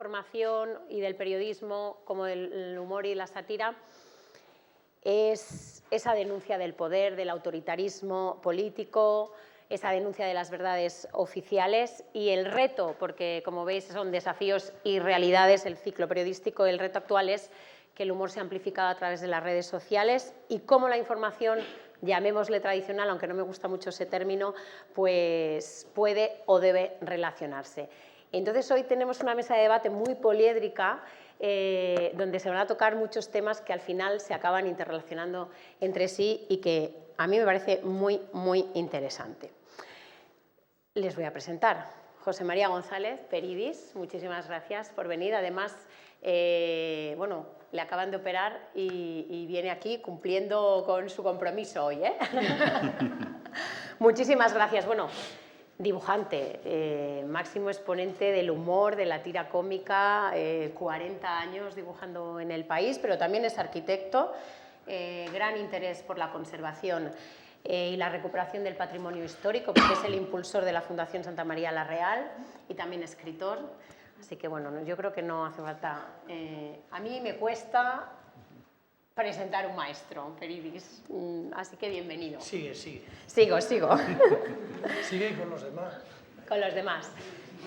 información y del periodismo, como del humor y la sátira, es esa denuncia del poder, del autoritarismo político, esa denuncia de las verdades oficiales y el reto, porque como veis son desafíos y realidades, el ciclo periodístico, el reto actual es que el humor se ha amplificado a través de las redes sociales y cómo la información, llamémosle tradicional, aunque no me gusta mucho ese término, pues puede o debe relacionarse. Entonces hoy tenemos una mesa de debate muy poliédrica donde se van a tocar muchos temas que al final se acaban interrelacionando entre sí y que a mí me parece muy, muy interesante. Les voy a presentar. José María González, Peridis, muchísimas gracias por venir. Además, bueno, le acaban de operar y viene aquí cumpliendo con su compromiso hoy, ¿eh? Muchísimas gracias. Bueno, dibujante, máximo exponente del humor, de la tira cómica, 40 años dibujando en el país, pero también es arquitecto, gran interés por la conservación y la recuperación del patrimonio histórico, porque es el impulsor de la Fundación Santa María la Real y también escritor. Así que, bueno, yo creo que no hace falta... a mí me cuesta presentar un maestro, Peridis, así que bienvenido. Sigue, sigue. Sigo. Sigue con los demás. Con los demás.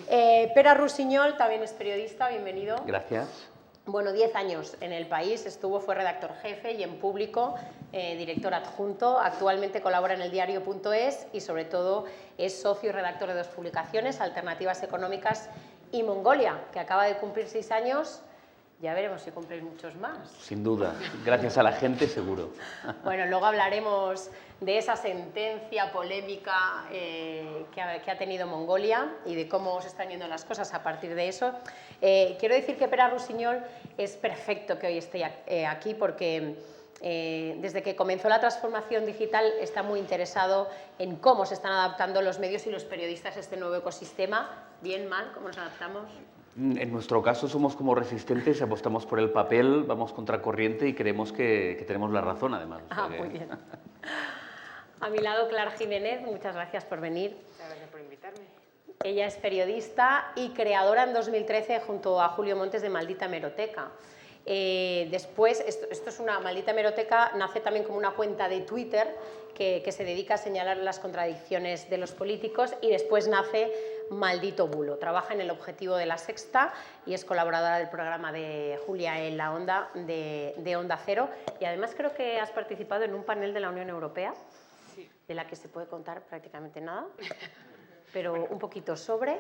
Pere Rusiñol también es periodista, bienvenido. Gracias. Bueno, 10 años en el país, fue redactor jefe y en Público, director adjunto. Actualmente colabora en el diario.es y sobre todo es socio y redactor de 2 publicaciones, Alternativas Económicas y Mongolia, que acaba de cumplir 6 años. Ya veremos si cumplen muchos más. Sin duda. Gracias a la gente, seguro. Bueno, luego hablaremos de esa sentencia polémica que ha tenido Mongolia y de cómo se están yendo las cosas a partir de eso. Quiero decir que Pere Rusiñol es perfecto que hoy esté aquí porque desde que comenzó la transformación digital está muy interesado en cómo se están adaptando los medios y los periodistas a este nuevo ecosistema. Bien, mal, ¿cómo nos adaptamos? En nuestro caso somos como resistentes, apostamos por el papel, vamos contracorriente y creemos que tenemos la razón, además. Ah, muy bien. A mi lado, Clara Jiménez, muchas gracias por venir. Muchas gracias por invitarme. Ella es periodista y creadora en 2013 junto a Julio Montes de Maldita Hemeroteca. Después, esto es una Maldita Hemeroteca, nace también como una cuenta de Twitter que se dedica a señalar las contradicciones de los políticos y después nace Maldito Bulo. Trabaja en El Objetivo de La Sexta y es colaboradora del programa de Julia en la Onda de Onda Cero y además creo que has participado en un panel de la Unión Europea, Sí. de la que se puede contar prácticamente nada, pero un poquito sobre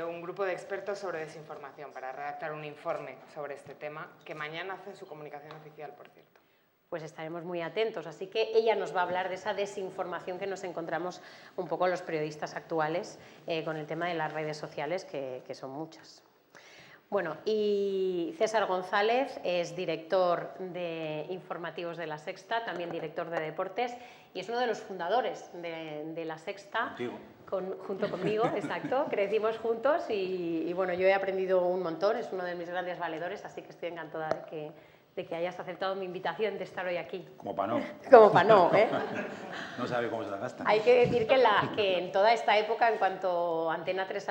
un grupo de expertos sobre desinformación para redactar un informe sobre este tema que mañana hacen su comunicación oficial, por cierto. Pues estaremos muy atentos, así que ella nos va a hablar de esa desinformación que nos encontramos un poco los periodistas actuales con el tema de las redes sociales, que son muchas. Bueno, y César González es director de informativos de La Sexta, también director de deportes y es uno de los fundadores de La Sexta. Junto conmigo, exacto, crecimos juntos y bueno, yo he aprendido un montón, es uno de mis grandes valedores, así que estoy encantada de que hayas aceptado mi invitación de estar hoy aquí. Como para no. Como para no, ¿eh? No sabe cómo se la gasta. Hay que decir que en toda esta época, en cuanto Antena 3,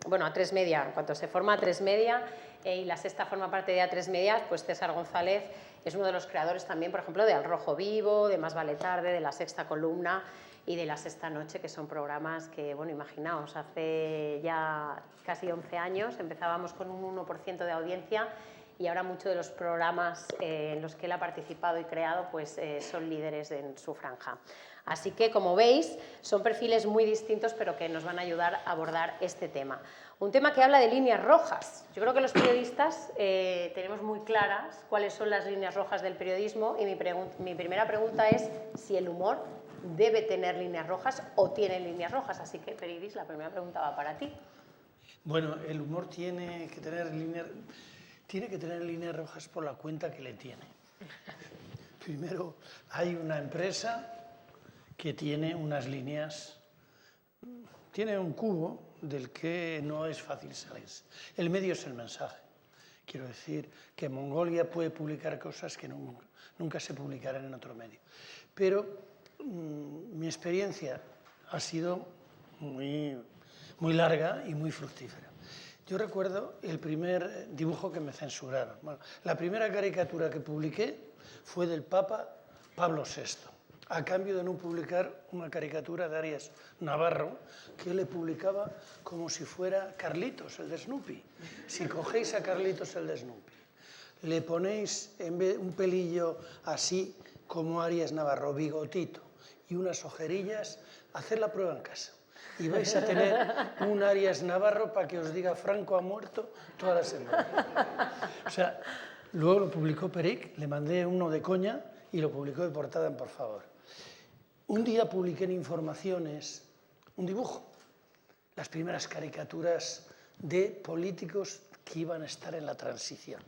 bueno, A3 Media, en cuanto se forma A3 Media y La Sexta forma parte de A3 Media, pues César González es uno de los creadores también, por ejemplo, de Al Rojo Vivo, de Más Vale Tarde, de La Sexta Columna y de La Sexta Noche, que son programas que, bueno, imaginaos, hace ya casi 11 años empezábamos con un 1% de audiencia y ahora muchos de los programas en los que él ha participado y creado pues, son líderes en su franja. Así que, como veis, son perfiles muy distintos, pero que nos van a ayudar a abordar este tema. Un tema que habla de líneas rojas. Yo creo que los periodistas tenemos muy claras cuáles son las líneas rojas del periodismo y mi primera pregunta es si el humor debe tener líneas rojas o tiene líneas rojas. Así que, Peridis, la primera pregunta va para ti. Bueno, el humor tiene que tener líneas rojas por la cuenta que le tiene. Primero, hay una empresa que tiene unas líneas, tiene un cubo del que no es fácil salir. El medio es el mensaje. Quiero decir que Mongolia puede publicar cosas que nunca se publicarán en otro medio. Pero mi experiencia ha sido muy larga y muy fructífera. Yo recuerdo el primer dibujo que me censuraron. Bueno, la primera caricatura que publiqué fue del Papa Pablo VI, a cambio de no publicar una caricatura de Arias Navarro, que le publicaba como si fuera Carlitos, el de Snoopy. Si cogéis a Carlitos, el de Snoopy, le ponéis en vez un pelillo así como Arias Navarro, bigotito y unas ojerillas, haced la prueba en casa. Y vais a tener un Arias Navarro para que os diga Franco ha muerto toda la semana. O sea, luego lo publicó Peric, le mandé uno de coña y lo publicó de portada en Por Favor. Un día publiqué en Informaciones un dibujo, las primeras caricaturas de políticos que iban a estar en la transición.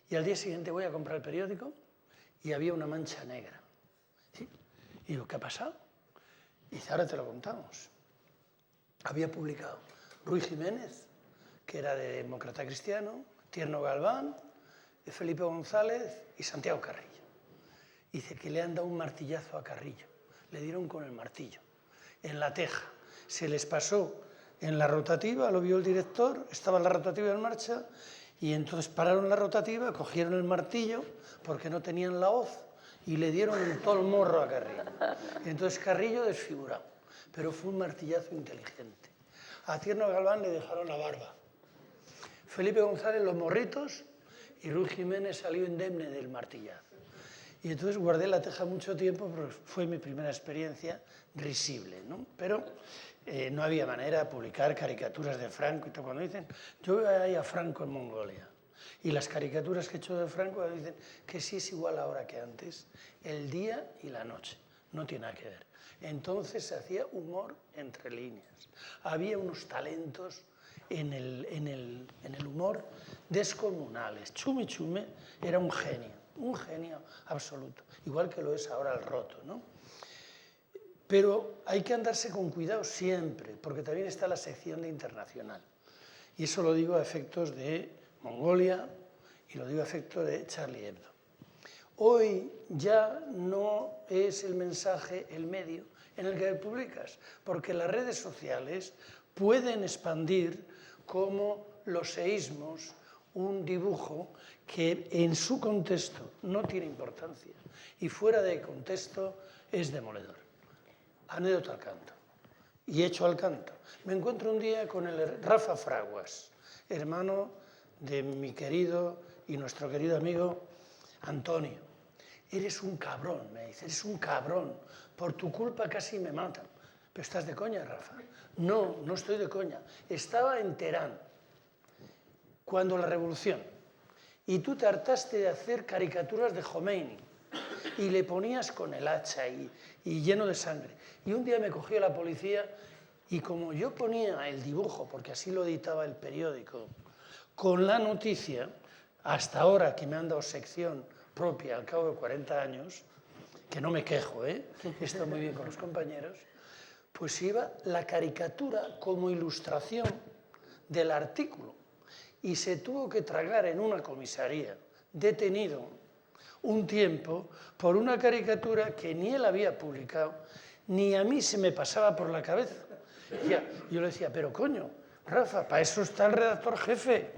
Y al día siguiente voy a comprar el periódico y había una mancha negra. ¿Sí? Y digo, ¿qué ha pasado? Y dice, ahora te lo contamos. Había publicado Ruy Jiménez, que era de Demócrata Cristiano, Tierno Galván, Felipe González y Santiago Carrillo. Dice que le han dado un martillazo a Carrillo. Le dieron con el martillo, en la teja. Se les pasó en la rotativa, lo vio el director, estaba la rotativa en marcha, y entonces pararon la rotativa, cogieron el martillo, porque no tenían la hoz, y le dieron en todo el morro a Carrillo. Y entonces Carrillo desfigurado, pero fue un martillazo inteligente. A Tierno Galván le dejaron la barba. Felipe González los morritos, y Ruy Jiménez salió indemne del martillazo. Y entonces guardé la teja mucho tiempo, porque fue mi primera experiencia risible, ¿no? Pero no había manera de publicar caricaturas de Franco y todo. Cuando dicen, yo veo ahí a Franco en Mongolia, y las caricaturas que he hecho de Franco dicen que sí es igual ahora que antes, el día y la noche, no tiene nada que ver. Entonces se hacía humor entre líneas, había unos talentos en el humor descomunales. Chumi Chume era un genio absoluto, igual que lo es ahora el Roto, ¿no? Pero hay que andarse con cuidado siempre, porque también está la sección de internacional. Y eso lo digo a efectos de Mongolia y lo digo a efectos de Charlie Hebdo. Hoy ya no es el mensaje el medio en el que publicas, porque las redes sociales pueden expandir como los seísmos un dibujo que en su contexto no tiene importancia y fuera de contexto es demoledor. Anécdota al canto. Y hecho al canto. Me encuentro un día con el Rafa Fraguas, hermano de mi querido y nuestro querido amigo Antonio. Eres un cabrón, me dice, eres un cabrón. Por tu culpa casi me matan. ¿Pero estás de coña, Rafa? No, no estoy de coña. Estaba en Teherán, cuando la revolución, y tú te hartaste de hacer caricaturas de Khomeini y le ponías con el hacha y lleno de sangre. Y un día me cogió la policía y como yo ponía el dibujo, porque así lo editaba el periódico, con la noticia, hasta ahora que me han dado sección propia al cabo de 40 años, que no me quejo, está muy bien con los compañeros, pues iba la caricatura como ilustración del artículo. Y se tuvo que tragar en una comisaría, detenido, un tiempo, por una caricatura que ni él había publicado, ni a mí se me pasaba por la cabeza. Yo le decía, pero coño, Rafa, para eso está el redactor jefe,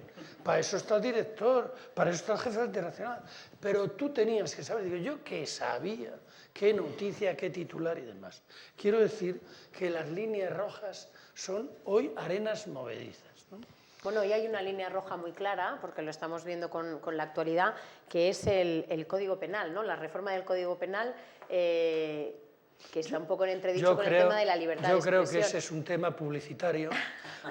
para eso está el director, para eso está el jefe internacional. Pero tú tenías que saber, digo, yo qué sabía, qué noticia, qué titular y demás. Quiero decir que las líneas rojas son hoy arenas movedizas, ¿no? Bueno, y hay una línea roja muy clara, porque lo estamos viendo con la actualidad, que es el Código Penal, ¿no? La reforma del Código Penal, que está un poco en entredicho con el tema de la libertad de expresión. Yo creo que ese es un tema publicitario,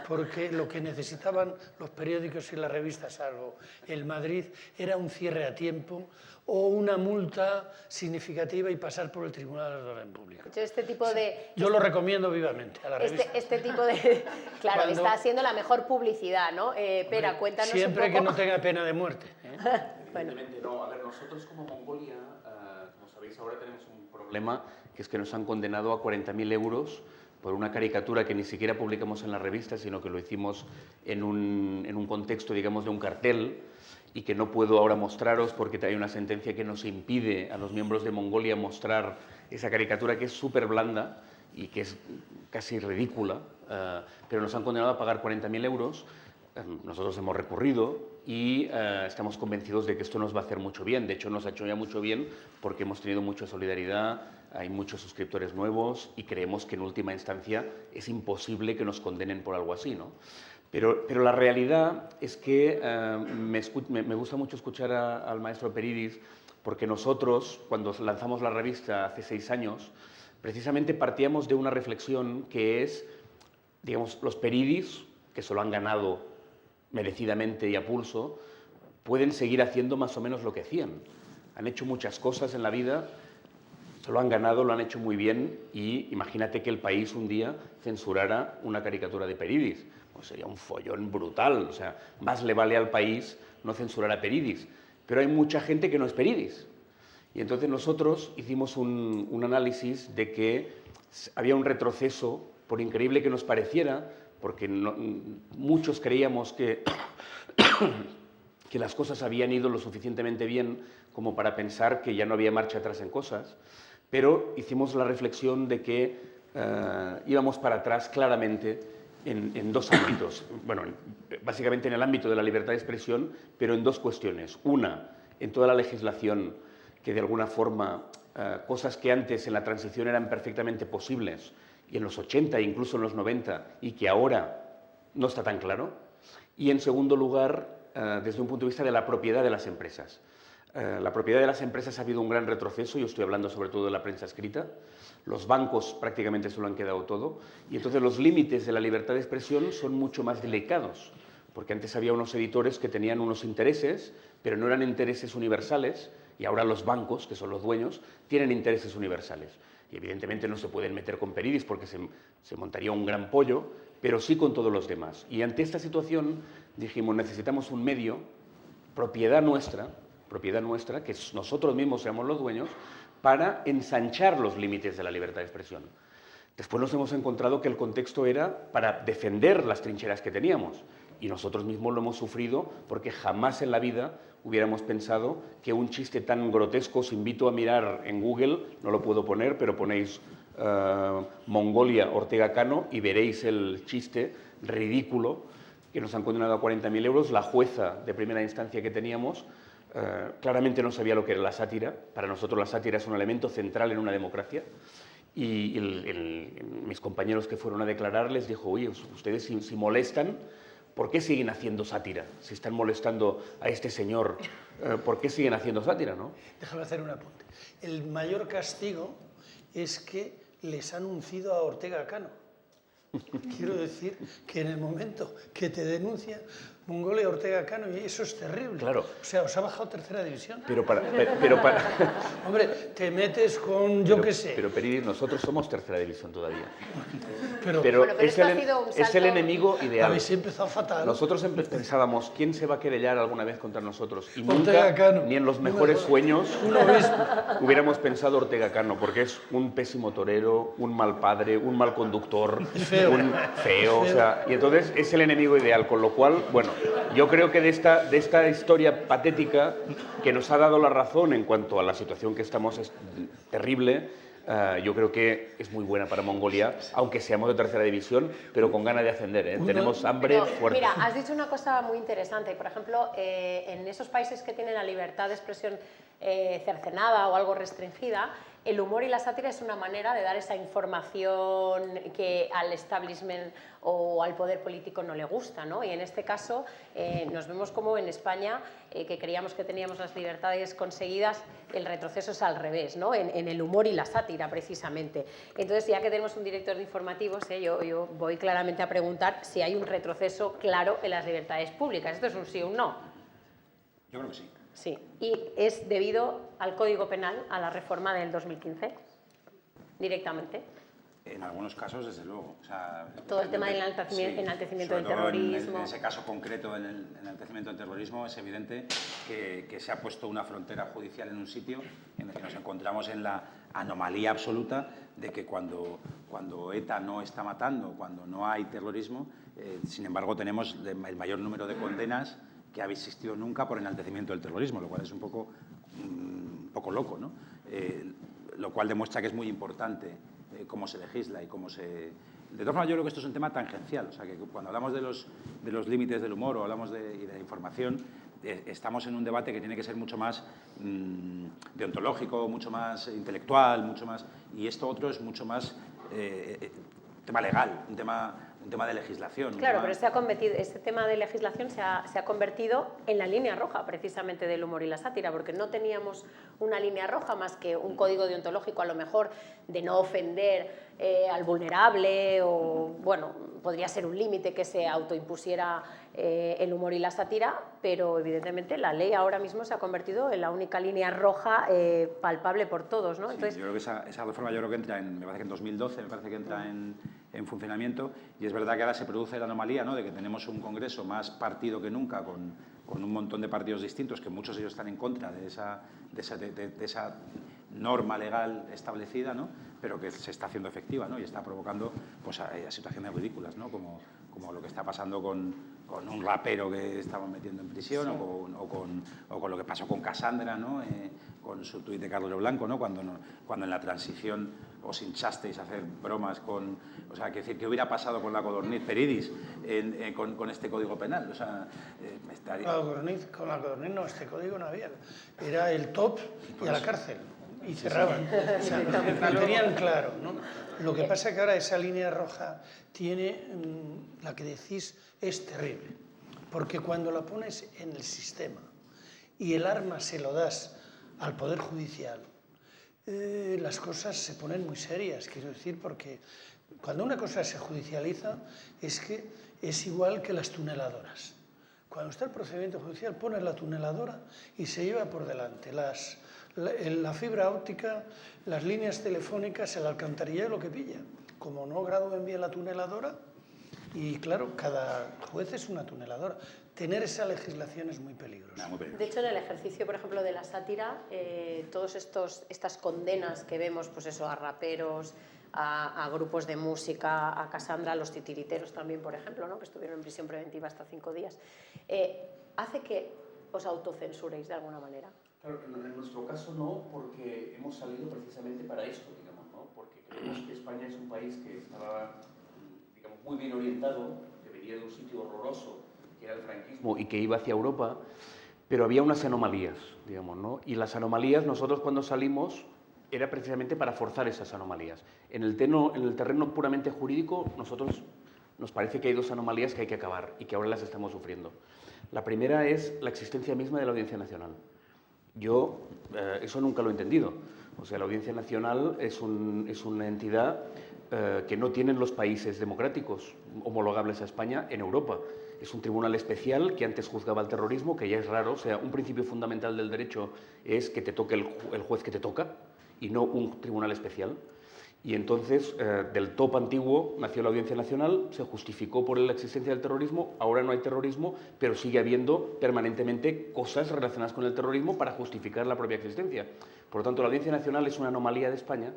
porque lo que necesitaban los periódicos y las revistas, salvo el Madrid, era un cierre a tiempo o una multa significativa y pasar por el Tribunal de Orden Público. Este tipo de... Yo lo recomiendo vivamente a la revista. Este tipo de... Claro, cuando, está haciendo la mejor publicidad, ¿no? Pera, cuéntanos siempre un poco... que no tenga pena de muerte. Evidentemente, no. A ver, nosotros como Mongolia, como sabéis, ahora tenemos un problema, que es que nos han condenado a 40.000 euros por una caricatura que ni siquiera publicamos en la revista, sino que lo hicimos en un contexto, digamos, de un cartel, y que no puedo ahora mostraros porque hay una sentencia que nos impide a los miembros de Mongolia mostrar esa caricatura, que es súper blanda y que es casi ridícula, pero nos han condenado a pagar 40.000 euros. nosotros hemos recurrido y estamos convencidos de que esto nos va a hacer mucho bien. De hecho, nos ha hecho ya mucho bien porque hemos tenido mucha solidaridad, hay muchos suscriptores nuevos y creemos que en última instancia es imposible que nos condenen por algo así, ¿no? Pero la realidad es que me gusta mucho escuchar al maestro Peridis, porque nosotros, cuando lanzamos la revista hace 6 años, precisamente partíamos de una reflexión que es, digamos, los Peridis, que se lo han ganado merecidamente y a pulso, pueden seguir haciendo más o menos lo que hacían. Han hecho muchas cosas en la vida, se lo han ganado, lo han hecho muy bien, y imagínate que el país un día censurara una caricatura de Peridis. Pues sería un follón brutal, o sea, más le vale al país no censurar a Peridis. Pero hay mucha gente que no es Peridis. Y entonces nosotros hicimos un análisis de que había un retroceso, por increíble que nos pareciera, porque muchos creíamos que, que las cosas habían ido lo suficientemente bien como para pensar que ya no había marcha atrás en cosas, pero hicimos la reflexión de que íbamos para atrás claramente en 2 ámbitos. Bueno, básicamente en el ámbito de la libertad de expresión, pero en 2 cuestiones. Una, en toda la legislación, que de alguna forma cosas que antes en la transición eran perfectamente posibles, y en los 80 e incluso en los 90, y que ahora no está tan claro. Y en segundo lugar, desde un punto de vista de la propiedad de las empresas. La propiedad de las empresas ha habido un gran retroceso, yo estoy hablando sobre todo de la prensa escrita, los bancos prácticamente se lo han quedado todo, y entonces los límites de la libertad de expresión son mucho más delicados, porque antes había unos editores que tenían unos intereses, pero no eran intereses universales, y ahora los bancos, que son los dueños, tienen intereses universales. Y evidentemente no se pueden meter con Peridis porque se montaría un gran pollo, pero sí con todos los demás. Y ante esta situación dijimos, necesitamos un medio, propiedad nuestra, que nosotros mismos seamos los dueños, para ensanchar los límites de la libertad de expresión. Después nos hemos encontrado que el contexto era para defender las trincheras que teníamos, y nosotros mismos lo hemos sufrido porque jamás en la vida hubiéramos pensado que un chiste tan grotesco, os invito a mirar en Google, no lo puedo poner, pero ponéis Mongolia Ortega Cano y veréis el chiste ridículo que nos han condenado a 40.000 euros. La jueza de primera instancia que teníamos claramente no sabía lo que era la sátira. Para nosotros la sátira es un elemento central en una democracia. Y mis compañeros que fueron a declarar les dijo, oye, ustedes si molestan, ¿por qué siguen haciendo sátira? Si están molestando a este señor, ¿por qué siguen haciendo sátira, no? Déjame hacer un apunte. El mayor castigo es que les han uncido a Ortega Cano. Quiero decir que en el momento que te denuncia Mongolia Ortega Cano, y eso es terrible. Claro. O sea, os ha bajado tercera división. Pero para... Hombre, te metes con yo qué sé. Pero Peridis, nosotros somos tercera división todavía. Pero Bueno, pero es, esto ha sido un es el salto- enemigo ideal. habéis empezado fatal. Nosotros pensábamos, ¿quién se va a querellar alguna vez contra nosotros? Y Ortega nunca, Cano. ni en los mejores sueños, hubiéramos pensado Ortega Cano, porque es un pésimo torero, un mal padre, un mal conductor, Feo. un feo, o sea, y entonces es el enemigo ideal, con lo cual, bueno, yo creo que de esta historia patética que nos ha dado la razón en cuanto a la situación que estamos es terrible. Yo creo que es muy buena para Mongolia, aunque seamos de tercera división, pero con ganas de ascender, ¿eh? Tenemos hambre Pero, fuerte. mira, has dicho una cosa muy interesante. Por ejemplo, en esos países que tienen la libertad de expresión cercenada o algo restringida, el humor y la sátira es una manera de dar esa información que al establishment o al poder político no le gusta, ¿no? Y en este caso nos vemos como en España, que creíamos que teníamos las libertades conseguidas, el retroceso es al revés, ¿no? En el humor y la sátira, precisamente. Entonces, ya que tenemos un director de informativos, yo voy claramente a preguntar si hay un retroceso claro en las libertades públicas. ¿Esto es un sí o un no? Yo creo que sí. Sí. ¿Y es debido al Código Penal, a la reforma del 2015, directamente? En algunos casos, desde luego. O sea, Todo el tema del enaltecimiento del sobre todo terrorismo. En ese caso concreto, en el enaltecimiento del terrorismo, es evidente que se ha puesto una frontera judicial en un sitio en el que nos encontramos en la anomalía absoluta de que cuando ETA no está matando, cuando no hay terrorismo, sin embargo tenemos el mayor número de condenas que ha existido nunca por enaltecimiento del terrorismo, lo cual es un poco loco, ¿no? Lo cual demuestra que es muy importante cómo se legisla y cómo se De todas formas, yo creo que esto es un tema tangencial. O sea, que cuando hablamos de los límites del humor o hablamos y de la información, estamos en un debate que tiene que ser mucho más deontológico, mucho más intelectual, mucho más... Y esto otro es mucho más tema legal, un tema de legislación. Claro, pero este tema de legislación se ha convertido en la línea roja precisamente del humor y la sátira, porque no teníamos una línea roja más que un código deontológico a lo mejor de no ofender al vulnerable o, bueno, podría ser un límite que se autoimpusiera el humor y la sátira, pero evidentemente la ley ahora mismo se ha convertido en la única línea roja palpable por todos, ¿no? Sí, entonces, yo creo que esa reforma que entra me parece que en 2012, me parece que entra en funcionamiento, y es verdad que ahora se produce la anomalía, ¿no?, de que tenemos un Congreso más partido que nunca, con un montón de partidos distintos, que muchos de ellos están en contra de esa norma legal establecida, ¿no?, pero que se está haciendo efectiva, ¿no?, y está provocando pues, a situaciones ridículas, ¿no?, como lo que está pasando con un rapero que estaban metiendo en prisión, sí, o con lo que pasó con Cassandra, ¿no?, con su tuit de Carlos Blanco, ¿no?, cuando en la transición os hinchasteis a hacer bromas con... O sea, que decir, ¿qué hubiera pasado con la codorniz Peridis con este código penal? O sea, Con la codorniz no, este código no había. Era el top y a la cárcel. Y cerraban. O sea, lo tenían claro, ¿no? Lo que pasa es que ahora esa línea roja tiene, la que decís, es terrible. Porque cuando la pones en el sistema y el arma se lo das al Poder Judicial, las cosas se ponen muy serias, quiero decir, porque cuando una cosa se judicializa es que es igual que las tuneladoras. Cuando está el procedimiento judicial, pones la tuneladora y se lleva por delante la fibra óptica, las líneas telefónicas, el alcantarillado, lo que pilla. Como no gradúen bien la tuneladora, y claro, cada juez es una tuneladora. Tener esa legislación es muy peligroso. De hecho, en el ejercicio, por ejemplo, de la sátira, todas estas condenas que vemos, pues eso, a raperos, a grupos de música, a Cassandra, a los titiriteros también, por ejemplo, ¿no?, que estuvieron en prisión preventiva hasta 5 días, hace que os autocensuréis de alguna manera. Claro, en nuestro caso no, porque hemos salido precisamente para esto, digamos, ¿no? Porque creemos que España es un país que estaba, digamos, muy bien orientado, que venía de un sitio horroroso, que era el franquismo, y que iba hacia Europa, pero había unas anomalías, digamos, ¿no? Y las anomalías, nosotros cuando salimos, era precisamente para forzar esas anomalías. En el terreno puramente jurídico, nosotros nos parece que hay dos anomalías que hay que acabar y que ahora las estamos sufriendo. La primera es la existencia misma de la Audiencia Nacional. Yo eso nunca lo he entendido. O sea, la Audiencia Nacional es una entidad que no tienen los países democráticos homologables a España en Europa. Es un tribunal especial que antes juzgaba el terrorismo, que ya es raro. O sea, un principio fundamental del derecho es que te toque el juez que te toca y no un tribunal especial. Y entonces, del top antiguo nació la Audiencia Nacional, se justificó por la existencia del terrorismo, ahora no hay terrorismo, pero sigue habiendo permanentemente cosas relacionadas con el terrorismo para justificar la propia existencia. Por lo tanto, la Audiencia Nacional es una anomalía de España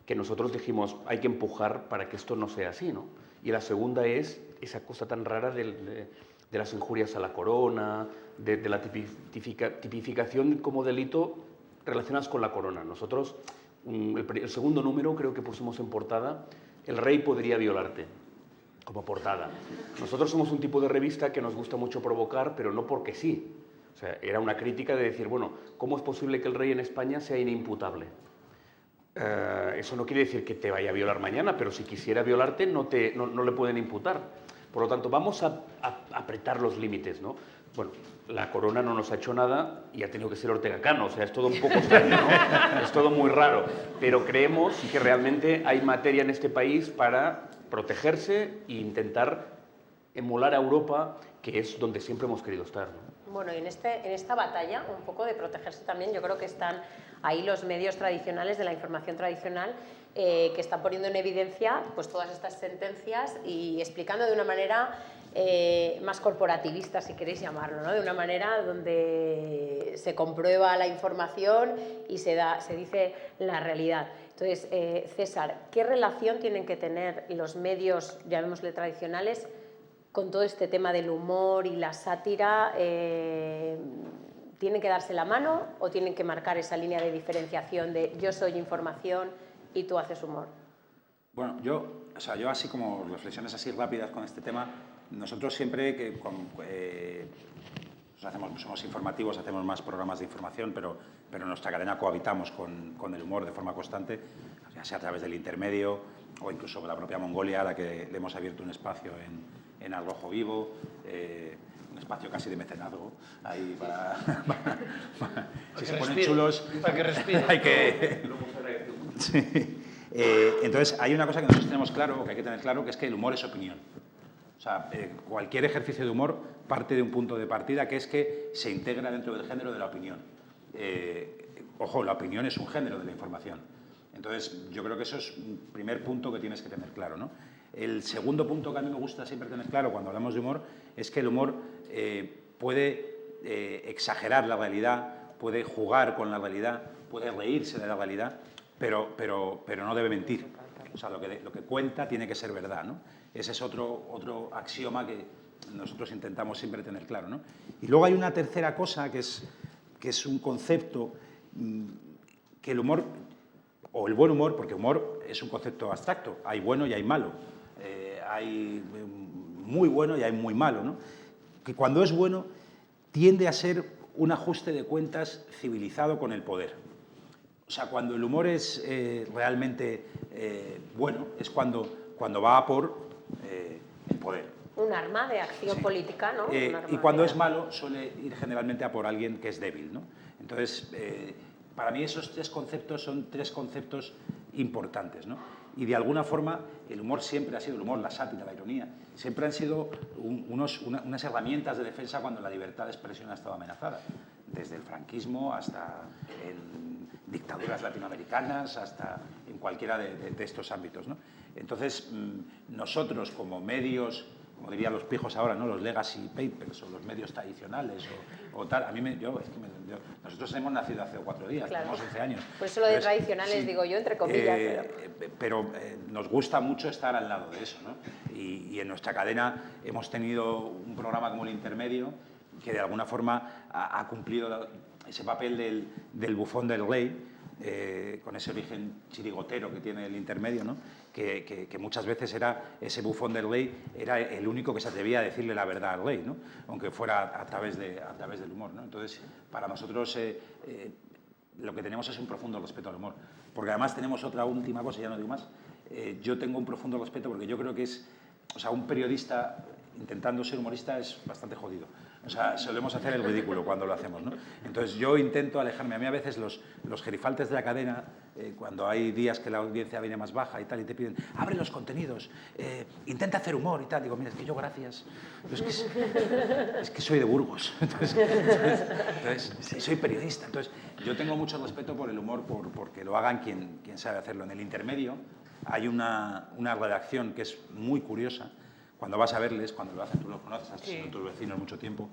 que nosotros dijimos, hay que empujar para que esto no sea así, ¿no? Y la segunda es esa cosa tan rara de las injurias a la corona, de la tipificación como delito relacionadas con la corona. Nosotros, el segundo número creo que pusimos en portada, el rey podría violarte, como portada. Nosotros somos un tipo de revista que nos gusta mucho provocar, pero no porque sí. O sea, era una crítica de decir, bueno, ¿cómo es posible que el rey en España sea inimputable? Eso no quiere decir que te vaya a violar mañana, pero si quisiera violarte no le pueden imputar. Por lo tanto, vamos a apretar los límites, ¿no? Bueno, la corona no nos ha hecho nada y ha tenido que ser Ortega Cano, o sea, es todo un poco extraño, ¿no? Es todo muy raro, pero creemos que realmente hay materia en este país para protegerse e intentar emular a Europa, que es donde siempre hemos querido estar, ¿no? Bueno, y en esta batalla, un poco de protegerse también, yo creo que están ahí los medios tradicionales de la información tradicional que están poniendo en evidencia pues, todas estas sentencias y explicando de una manera más corporativista, si queréis llamarlo, ¿no? De una manera donde se comprueba la información y se dice la realidad. Entonces, César, ¿qué relación tienen que tener los medios, llamémosle tradicionales, con todo este tema del humor y la sátira? ¿Tienen que darse la mano o tienen que marcar esa línea de diferenciación de yo soy información y tú haces humor? Bueno, yo así como reflexiones así rápidas con este tema, nosotros siempre que somos informativos, hacemos más programas de información, pero en nuestra cadena cohabitamos con el humor de forma constante, ya sea a través del intermedio o incluso con la propia Mongolia, a la que le hemos abierto un espacio en Al Rojo Vivo, un espacio casi de mecenazgo, ahí si se ponen chulos, para que respire. hay que... Sí. Entonces, hay una cosa que nosotros tenemos claro, o que hay que tener claro, que es que el humor es opinión. O sea, cualquier ejercicio de humor parte de un punto de partida, que es que se integra dentro del género de la opinión. Ojo, la opinión es un género de la información. Entonces, yo creo que eso es un primer punto que tienes que tener claro, ¿no? El segundo punto que a mí me gusta siempre tener claro cuando hablamos de humor es que el humor puede exagerar la realidad, puede jugar con la realidad, puede reírse de la realidad, pero no debe mentir. O sea, lo que cuenta tiene que ser verdad, ¿no? Ese es otro axioma que nosotros intentamos siempre tener claro, ¿no? Y luego hay una tercera cosa que es un concepto que el humor, o el buen humor, porque humor es un concepto abstracto, hay bueno y hay malo, hay muy bueno y hay muy malo, ¿no? Que cuando es bueno tiende a ser un ajuste de cuentas civilizado con el poder. O sea, cuando el humor es realmente bueno, es cuando va a por el poder. Un arma de acción política, ¿no? Y cuando es malo suele ir generalmente a por alguien que es débil, ¿no? Entonces, para mí esos tres conceptos son tres conceptos importantes, ¿no? Y de alguna forma el humor siempre ha sido, el humor, la sátira, la ironía, siempre han sido unas herramientas de defensa cuando la libertad de expresión ha estado amenazada. Desde el franquismo hasta en dictaduras latinoamericanas, hasta en cualquiera de estos ámbitos, ¿no? Entonces, nosotros como medios, como dirían los pijos ahora, ¿no? Los legacy papers o los medios tradicionales o tal, nosotros hemos nacido hace 4 días, claro. Tenemos 11 años. Por eso lo de tradicionales, sí, digo yo, entre comillas. Pero nos gusta mucho estar al lado de eso, ¿no? Y en nuestra cadena hemos tenido un programa como El Intermedio, que de alguna forma ha cumplido ese papel del bufón del rey, con ese origen chirigotero que tiene El Intermedio, ¿no? Que muchas veces era ese bufón del rey, era el único que se atrevía a decirle la verdad al rey, ¿no? Aunque fuera a través del humor, ¿no? Entonces, para nosotros lo que tenemos es un profundo respeto al humor, porque además tenemos otra última cosa, ya no digo más. Yo tengo un profundo respeto porque yo creo que un periodista intentando ser humorista es bastante jodido. O sea, solemos hacer el ridículo cuando lo hacemos, ¿no? Entonces yo intento alejarme. A mí a veces los gerifaltes de la cadena, cuando hay días que la audiencia viene más baja y tal, y te piden, abre los contenidos, intenta hacer humor y tal. Digo, mira, es que yo gracias, es que soy de Burgos, entonces soy periodista. Entonces yo tengo mucho respeto por el humor, porque lo hagan quien sabe hacerlo. En El Intermedio hay una redacción que es muy curiosa. Cuando vas a verles, cuando lo hacen, tú los conoces, has sido tus vecinos mucho tiempo,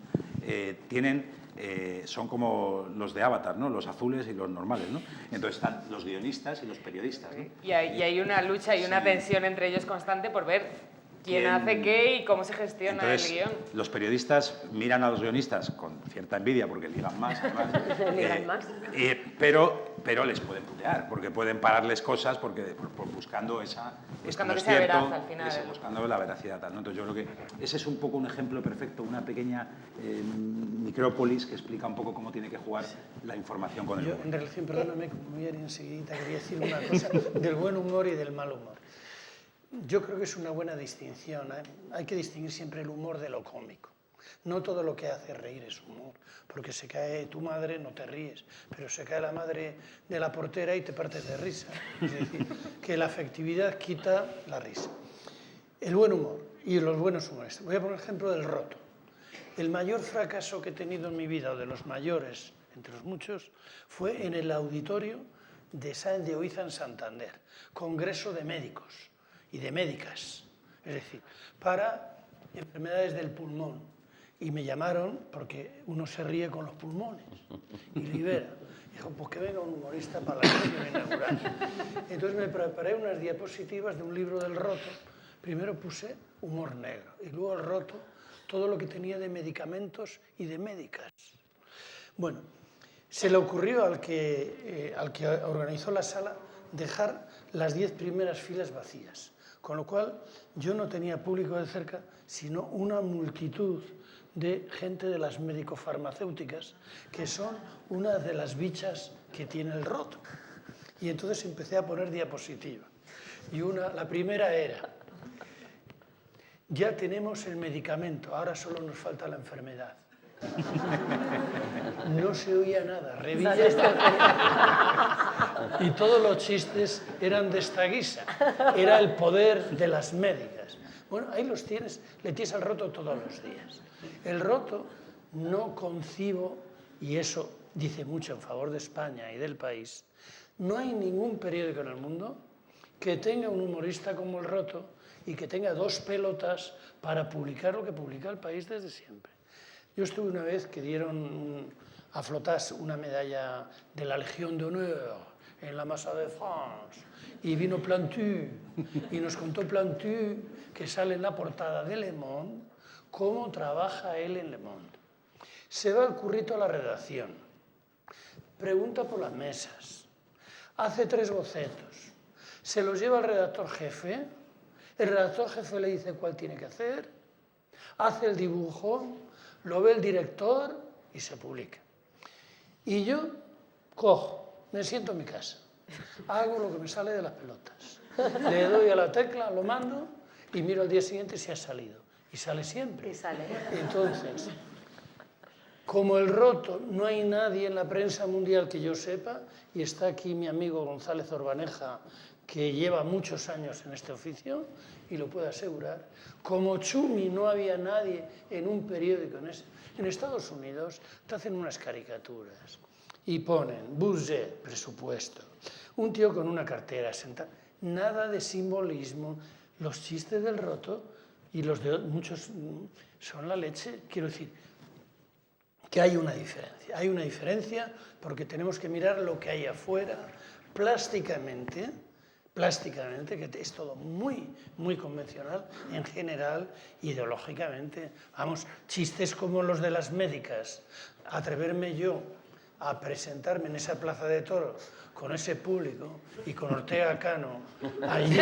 son como los de Avatar, ¿no? Los azules y los normales, ¿no? Entonces están los guionistas y los periodistas, ¿no? Y hay una lucha y una tensión entre ellos constante por ver quién hace qué y cómo se gestiona. Entonces, el guión. Los periodistas miran a los guionistas con cierta envidia porque ligan más, además. Ligan más. Pero les pueden putear, porque pueden pararles cosas buscando esa... Buscando esto que no sea es cierto, veraz al final. buscando la veracidad, tal, ¿no? Entonces yo creo que ese es un poco un ejemplo perfecto, una pequeña micrópolis que explica un poco cómo tiene que jugar la información con el humor. Yo, en relación, perdóname, como muy enseguida, quería decir una cosa del buen humor y del mal humor. Yo creo que es una buena distinción, ¿eh? Hay que distinguir siempre el humor de lo cómico. No todo lo que hace reír es humor, porque se cae tu madre, no te ríes, pero se cae la madre de la portera y te partes de risa. Es decir, que la afectividad quita la risa. El buen humor y los buenos humores. Voy a poner el ejemplo del roto. El mayor fracaso que he tenido en mi vida, o de los mayores, entre los muchos, fue en el auditorio de Sáenz de Oiza en Santander, congreso de médicos y de médicas, es decir, para enfermedades del pulmón. Y me llamaron porque uno se ríe con los pulmones y libera. Dijo, pues que venga un humorista para la sesión inaugural. Entonces me preparé unas diapositivas de un libro del roto. Primero puse humor negro y luego el roto, todo lo que tenía de medicamentos y de médicas. Bueno, se le ocurrió al que organizó la sala dejar las 10 primeras filas vacías, con lo cual yo no tenía público de cerca, sino una multitud de gente de las médico-farmacéuticas, que son una de las bichas que tiene el roto. Y entonces empecé a poner diapositiva. Y la primera era: ya tenemos el medicamento, ahora solo nos falta la enfermedad. No se oía nada, revillas. Y todos los chistes eran de esta guisa. Era el poder de las médicas. Bueno, ahí los tienes, le tienes al roto todos los días. El roto no concibo, y eso dice mucho en favor de España y del país, no hay ningún periódico en el mundo que tenga un humorista como el roto y que tenga 2 pelotas para publicar lo que publica el país desde siempre. Yo estuve una vez que dieron a Flotas una medalla de la Legión de Honor en la Massa de France, y vino Plantu y nos contó Plantu, que sale en la portada de Le Monde, cómo trabaja él en Le Monde. Se va al currito a la redacción, pregunta por las mesas, hace 3 bocetos, se los lleva al redactor jefe, el redactor jefe le dice cuál tiene que hacer, hace el dibujo, lo ve el director y se publica. Y yo cojo, me siento en mi casa, hago lo que me sale de las pelotas, le doy a la tecla, lo mando y miro al día siguiente si ha salido. Y sale siempre. Y sale. Entonces, como el roto, no hay nadie en la prensa mundial que yo sepa, y está aquí mi amigo González Orbaneja, que lleva muchos años en este oficio, y lo puedo asegurar. Como Chumi no había nadie en un periódico en Estados Unidos, te hacen unas caricaturas y ponen budget, presupuesto, un tío con una cartera sentado, nada de simbolismo. Los chistes del roto y los de muchos son la leche. Quiero decir que hay una diferencia porque tenemos que mirar lo que hay afuera plásticamente, que es todo muy, muy convencional en general, ideológicamente. Vamos, chistes como los de las médicas, atreverme yo a presentarme en esa plaza de toros con ese público y con Ortega Cano allí.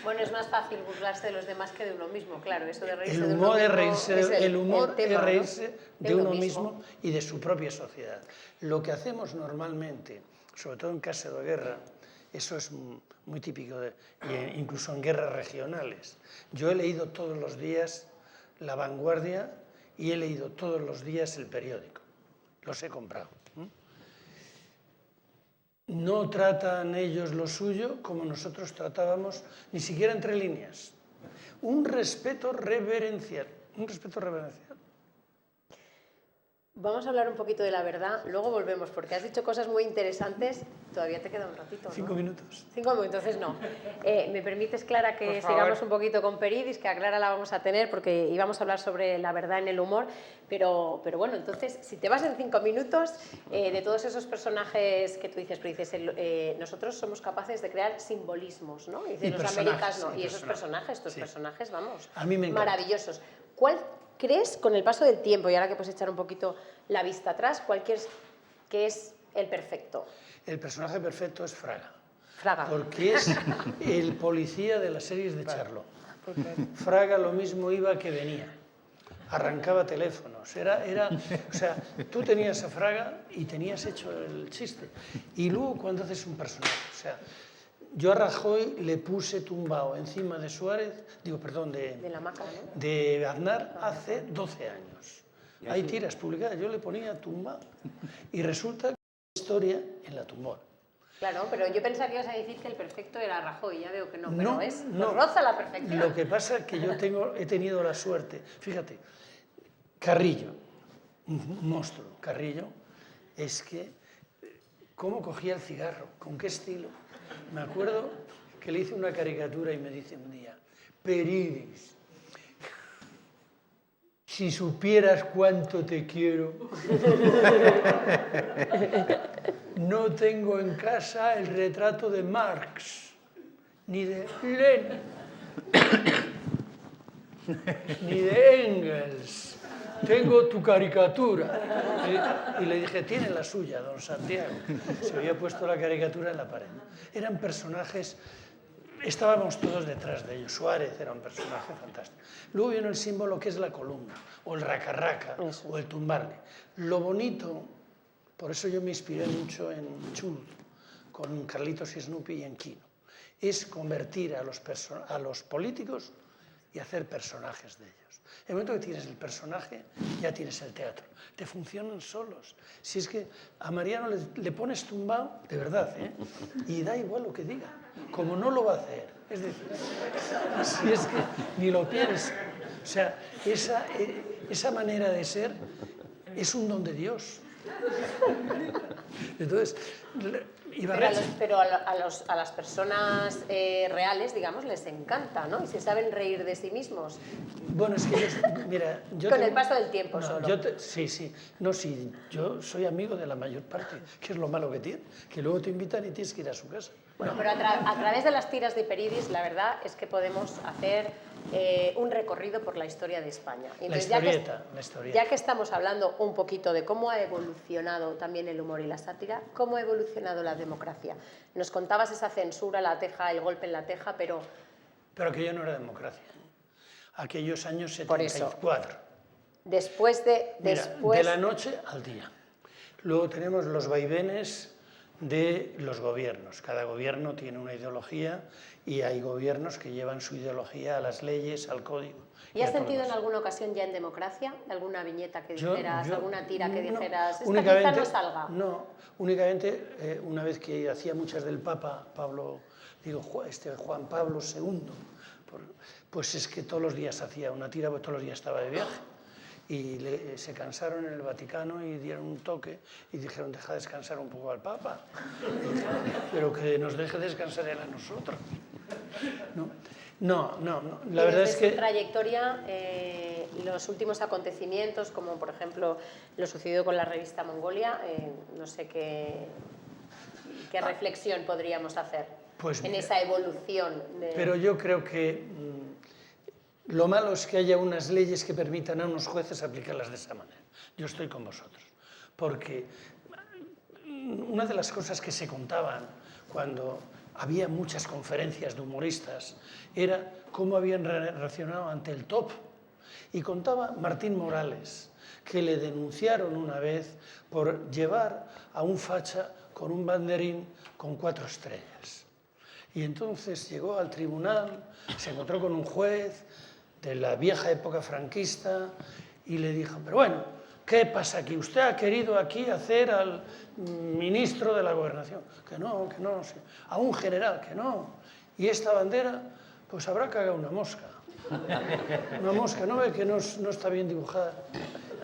Bueno, es más fácil burlarse de los demás que de uno mismo, claro, eso de reírse El humor de es uno reírse, mismo el humor tema, es reírse ¿no? de uno mismo y de su propia sociedad. Lo que hacemos normalmente, sobre todo en caso de guerra, eso es muy típico, incluso en guerras regionales. Yo he leído todos los días La Vanguardia y he leído todos los días El Periódico. Los he comprado. No tratan ellos lo suyo como nosotros tratábamos, ni siquiera entre líneas. Un respeto reverencial. Vamos a hablar un poquito de la verdad, luego volvemos, porque has dicho cosas muy interesantes. Todavía te queda un ratito, ¿no? 5 minutos. 5 minutos, entonces no. ¿Me permites, Clara, que Por favor. sigamos un poquito con Peridis, que a Clara la vamos a tener, porque íbamos a hablar sobre la verdad en el humor, pero bueno, entonces, si te vas en 5 minutos, de todos esos personajes que tú dices, pero dices, nosotros somos capaces de crear simbolismos, ¿no? Y dices, los americanos no, y esos personajes, estos personajes, vamos, a mí me encanta. Maravillosos. ¿Cuál crees, con el paso del tiempo, y ahora que puedes echar un poquito la vista atrás, cuál crees que es el perfecto? El personaje perfecto es Fraga. Fraga. Porque es el policía de las series de Charlot. Fraga lo mismo iba que venía. Arrancaba teléfonos. O sea, tú tenías a Fraga y tenías hecho el chiste. Y luego cuando haces un personaje, o sea, yo a Rajoy le puse tumbado encima de Suárez, de la maca, ¿no? de Aznar hace 12 años. Hay tiras publicadas, yo le ponía tumbado. Y resulta que la historia en la tumbó. Claro, pero yo pensaba que ibas a decir que el perfecto era Rajoy, ya veo que no, pero no. roza la perfección. Lo que pasa es que yo he tenido la suerte, fíjate, Carrillo, un monstruo, Carrillo, es que, ¿cómo cogía el cigarro? ¿Con qué estilo? Me acuerdo que le hice una caricatura y me dice un día, Peridis, si supieras cuánto te quiero, no tengo en casa el retrato de Marx, ni de Lenin, ni de Engels, tengo tu caricatura. Y le dije, tiene la suya, don Santiago. Se había puesto la caricatura en la pared. Eran personajes, estábamos todos detrás de ellos. Suárez era un personaje fantástico. Luego vino el símbolo que es la columna, o el raca-raca, o el tumbarle. Lo bonito, por eso yo me inspiré mucho en Chul, con Carlitos y Snoopy y en Kino, es convertir a los políticos y hacer personajes de ellos. En el momento que tienes el personaje, ya tienes el teatro. Te funcionan solos. Si es que a Mariano le pones tumbado, de verdad, ¿eh? Y da igual lo que diga, como no lo va a hacer. Es decir, si es que ni lo piensa. O sea, esa manera de ser es un don de Dios. Entonces, pero a las personas reales, digamos, les encanta, ¿no? Y se saben reír de sí mismos. Bueno, es que mira, Con el paso del tiempo no, solo. Sí. No, sí, yo soy amigo de la mayor parte, que es lo malo que tiene, que luego te invitan y tienes que ir a su casa. Bueno, pero a través de las tiras de Peridis, la verdad es que podemos hacer un recorrido por la historia de España. Entonces, la historieta. Ya que estamos hablando un poquito de cómo ha evolucionado también el humor y la sátira, cómo ha evolucionado la democracia. Nos contabas esa censura, la teja, el golpe en la teja, pero... Pero aquello no era democracia. Aquellos años 74. Por eso. Después de la noche al día. Luego tenemos los vaivenes de los gobiernos. Cada gobierno tiene una ideología y hay gobiernos que llevan su ideología a las leyes, al código. ¿Y has sentido en alguna ocasión ya en democracia alguna viñeta que dijeras, alguna tira que dijeras, esta quizá no salga? No, únicamente una vez que hacía muchas del Papa, Juan Pablo II, pues es que todos los días hacía una tira, porque todos los días estaba de viaje. Y se cansaron en el Vaticano y dieron un toque y dijeron, deja descansar un poco al Papa, pero que nos deje descansar él a nosotros. No, la verdad es que... Desde su trayectoria, los últimos acontecimientos, como por ejemplo lo sucedido con la revista Mongolia, no sé qué reflexión podríamos hacer en esa evolución. Pero yo creo que... Lo malo es que haya unas leyes que permitan a unos jueces aplicarlas de esa manera. Yo estoy con vosotros. Porque una de las cosas que se contaban cuando había muchas conferencias de humoristas era cómo habían reaccionado ante el top. Y contaba Martín Morales, que le denunciaron una vez por llevar a un facha con un banderín con 4 estrellas. Y entonces llegó al tribunal, se encontró con un juez de la vieja época franquista y le dijo, pero bueno, ¿qué pasa aquí? ¿Usted ha querido aquí hacer al ministro de la Gobernación? Que no, sí. A un general, que no. Y esta bandera, pues habrá cagado una mosca. Una mosca, ¿no ve que no está bien dibujada?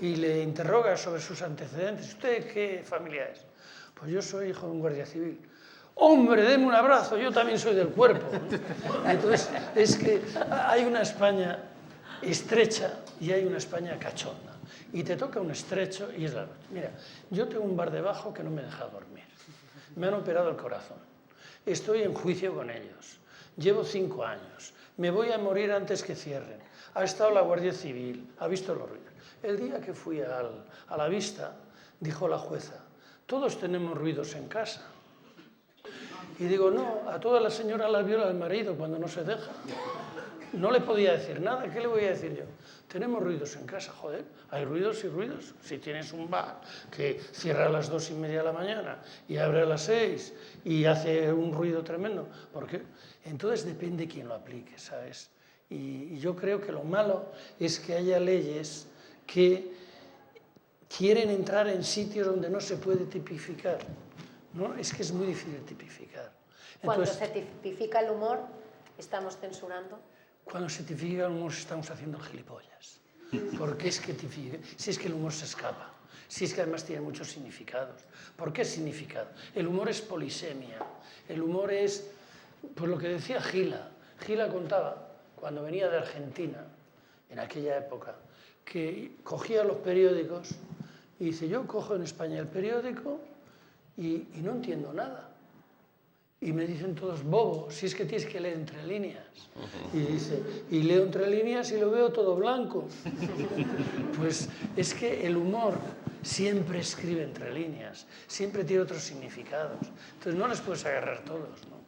Y le interroga sobre sus antecedentes. ¿Usted qué familia es? Pues yo soy hijo de un guardia civil. ¡Hombre, deme un abrazo! Yo también soy del cuerpo. Entonces, es que hay una España estrecha y hay una España cachonda. Y te toca un estrecho y es la noche. Mira, yo tengo un bar debajo que no me deja dormir. Me han operado el corazón. Estoy en juicio con ellos. Llevo 5 años. Me voy a morir antes que cierren. Ha estado la Guardia Civil, ha visto los ruidos. El día que fui a la vista, dijo la jueza, todos tenemos ruidos en casa. Y digo, no, a todas las señoras las viola el marido cuando no se deja. No le podía decir nada, ¿qué le voy a decir yo? Tenemos ruidos en casa, joder, hay ruidos y ruidos. Si tienes un bar que cierra a las 2:30 de la mañana y abre a las 6 y hace un ruido tremendo, ¿por qué? Entonces depende quién lo aplique, ¿sabes? Y yo creo que lo malo es que haya leyes que quieren entrar en sitios donde no se puede tipificar. ¿No? Es que es muy difícil tipificar. Cuando se tipifica el humor, ¿estamos censurando? Cuando se tipifica el humor, estamos haciendo gilipollas. ¿Por qué es que tipifica? Si es que el humor se escapa. Si es que además tiene muchos significados. ¿Por qué significado? El humor es polisemia. El humor es, pues lo que decía Gila. Gila contaba, cuando venía de Argentina, en aquella época, que cogía los periódicos y dice, yo cojo en España el periódico y no entiendo nada. Y me dicen todos, bobo, si es que tienes que leer entre líneas. Y dice, y leo entre líneas y lo veo todo blanco. Pues es que el humor siempre escribe entre líneas, siempre tiene otros significados. Entonces no les puedes agarrar todos, ¿no?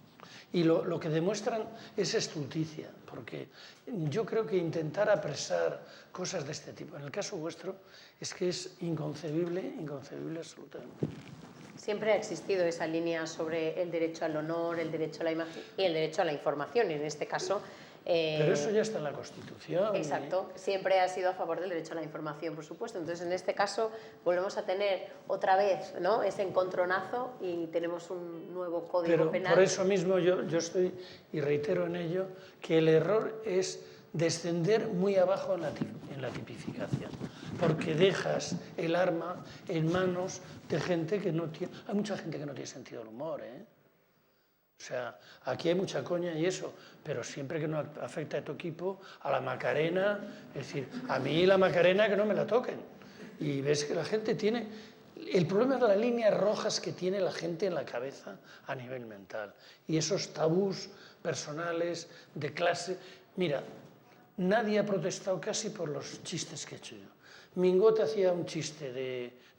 Y lo que demuestran es estulticia, porque yo creo que intentar apresar cosas de este tipo, en el caso vuestro, es que es inconcebible, inconcebible absolutamente. Siempre ha existido esa línea sobre el derecho al honor, el derecho a la imagen y el derecho a la información, y en este caso... Pero eso ya está en la Constitución. Exacto, siempre ha sido a favor del derecho a la información, por supuesto. Entonces, en este caso, volvemos a tener otra vez, ¿no?, ese encontronazo y tenemos un nuevo código penal. Por eso mismo yo estoy, y reitero en ello, que el error es descender muy abajo en la tipificación, porque dejas el arma en manos de gente que no tiene... Hay mucha gente que no tiene sentido del humor, ¿eh? O sea, aquí hay mucha coña y eso, pero siempre que no afecta a tu equipo, a la Macarena, es decir, a mí la Macarena que no me la toquen. Y ves que la gente tiene... El problema es las líneas rojas que tiene la gente en la cabeza a nivel mental. Y esos tabús personales, de clase... Mira, nadie ha protestado casi por los chistes que he hecho yo. Mingot hacía un chiste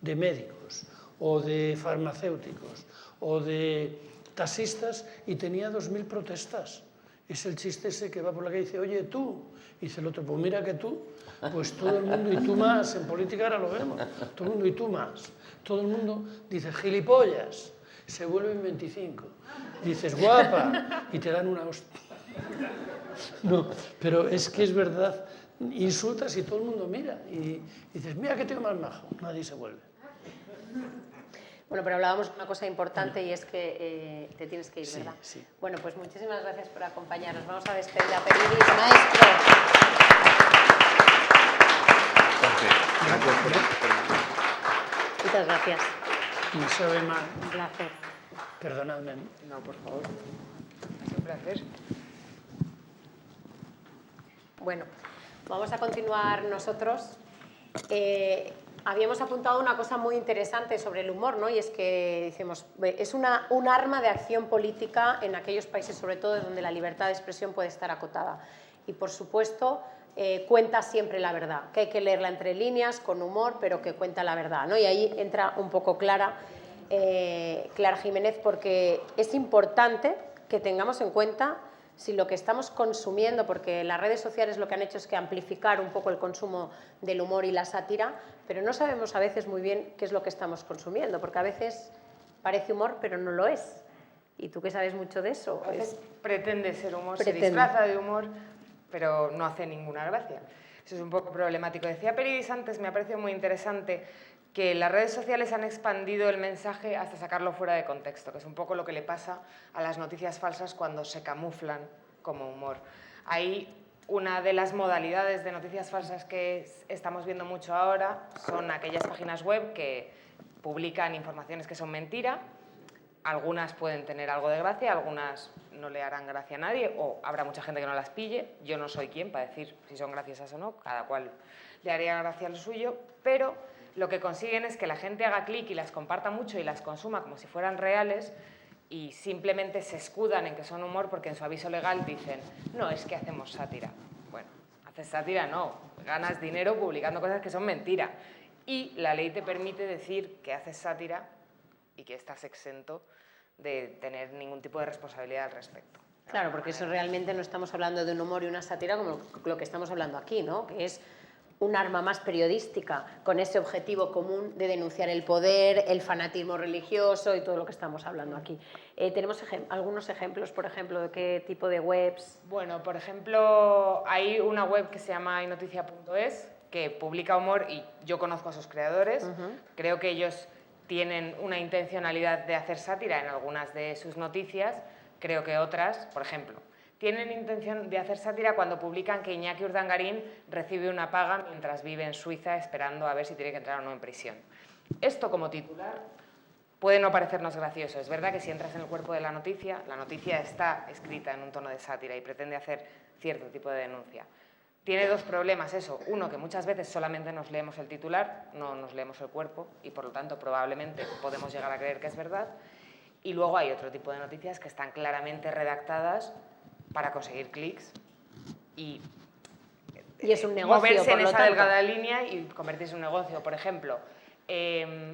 de médicos, o de farmacéuticos, o de taxistas, y tenía 2000 protestas. Es el chiste ese que va por la calle y dice, oye, tú. Y dice el otro, pues mira que tú, pues todo el mundo y tú más. En política ahora lo vemos. Todo el mundo y tú más. Todo el mundo dice, gilipollas. Se vuelven 25. Dices, guapa. Y te dan una hostia. No, pero es que es verdad. Insultas y todo el mundo mira. Y dices, mira que tengo más majo. Nadie se vuelve. Bueno, pero hablábamos de una cosa importante y es que te tienes que ir, Sí, ¿verdad? sí. Bueno, pues muchísimas gracias por acompañarnos. Vamos a despedir a Peridis, maestro. Muchas gracias. Me sabe mal. Un placer. Perdonadme. No, por favor. Es un placer. Bueno, vamos a continuar nosotros. Habíamos apuntado una cosa muy interesante sobre el humor, ¿no? Y es que decimos, es un arma de acción política en aquellos países, sobre todo, donde la libertad de expresión puede estar acotada. Y, por supuesto, cuenta siempre la verdad, que hay que leerla entre líneas, con humor, pero que cuenta la verdad, ¿no? Y ahí entra un poco Clara Jiménez, porque es importante que tengamos en cuenta si lo que estamos consumiendo, porque las redes sociales lo que han hecho es que amplificar un poco el consumo del humor y la sátira, pero no sabemos a veces muy bien qué es lo que estamos consumiendo, porque a veces parece humor, pero no lo es. Y tú que sabes mucho de eso. A veces pretende ser humor, Pretende. se disfraza de humor, pero no hace ninguna gracia. Eso es un poco problemático. Decía Peridis antes, me ha parecido muy interesante, que las redes sociales han expandido el mensaje hasta sacarlo fuera de contexto, que es un poco lo que le pasa a las noticias falsas cuando se camuflan como humor. Hay una de las modalidades de noticias falsas que estamos viendo mucho ahora, son aquellas páginas web que publican informaciones que son mentira. Algunas pueden tener algo de gracia, algunas no le harán gracia a nadie, o habrá mucha gente que no las pille. Yo no soy quien para decir si son graciosas o no, cada cual le haría gracia lo suyo, pero lo que consiguen es que la gente haga clic y las comparta mucho y las consuma como si fueran reales, y simplemente se escudan en que son humor porque en su aviso legal dicen, no, es que hacemos sátira. Bueno, haces sátira no, ganas dinero publicando cosas que son mentira. Y la ley te permite decir que haces sátira y que estás exento de tener ningún tipo de responsabilidad al respecto. Claro, porque eso realmente no estamos hablando de un humor y una sátira como lo que estamos hablando aquí, ¿no? Que es un arma más periodística con ese objetivo común de denunciar el poder, el fanatismo religioso y todo lo que estamos hablando aquí. Tenemos algunos ejemplos, por ejemplo, de qué tipo de webs. Bueno, por ejemplo, hay una web que se llama inoticia.es que publica humor y yo conozco a sus creadores. Creo que ellos tienen una intencionalidad de hacer sátira en algunas de sus noticias. Creo que otras, por ejemplo, tienen intención de hacer sátira cuando publican que Iñaki Urdangarín recibe una paga mientras vive en Suiza esperando a ver si tiene que entrar o no en prisión. Esto como titular puede no parecernos gracioso. Es verdad que si entras en el cuerpo de la noticia está escrita en un tono de sátira y pretende hacer cierto tipo de denuncia. Tiene dos problemas eso. Uno, que muchas veces solamente nos leemos el titular, no nos leemos el cuerpo y por lo tanto probablemente podemos llegar a creer que es verdad. Y luego hay otro tipo de noticias que están claramente redactadas para conseguir clics y es un negocio, moverse por en lo esa tanto. delgada línea y convertirse en un negocio. Por ejemplo,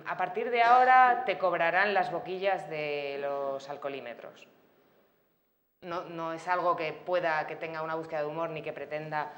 a partir de ahora te cobrarán las boquillas de los alcoholímetros. No es algo que tenga una búsqueda de humor ni que pretenda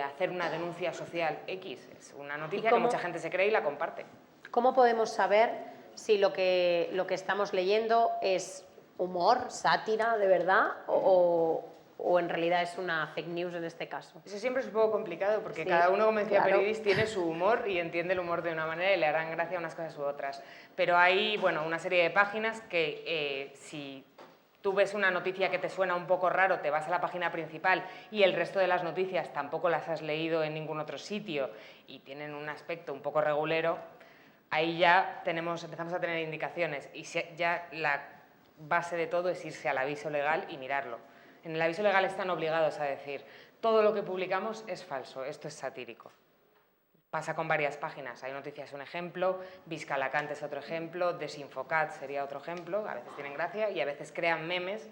hacer una denuncia social X. Es una noticia que mucha gente se cree y la comparte. ¿Cómo podemos saber si lo que estamos leyendo es humor, sátira, de verdad, o en realidad es una fake news en este caso? Eso siempre es un poco complicado porque Sí, cada uno, como decía claro. Peridis, tiene su humor y entiende el humor de una manera y le harán gracia unas cosas u otras. Pero hay, bueno, una serie de páginas que si tú ves una noticia que te suena un poco raro, te vas a la página principal y el resto de las noticias tampoco las has leído en ningún otro sitio y tienen un aspecto un poco regulero, ahí ya empezamos a tener indicaciones y ya la base de todo es irse al aviso legal y mirarlo. En el aviso legal están obligados a decir todo lo que publicamos es falso, esto es satírico. Pasa con varias páginas, Hay Noticias es un ejemplo, Viscalacant es otro ejemplo, Desinfocat sería otro ejemplo, a veces tienen gracia y a veces crean memes.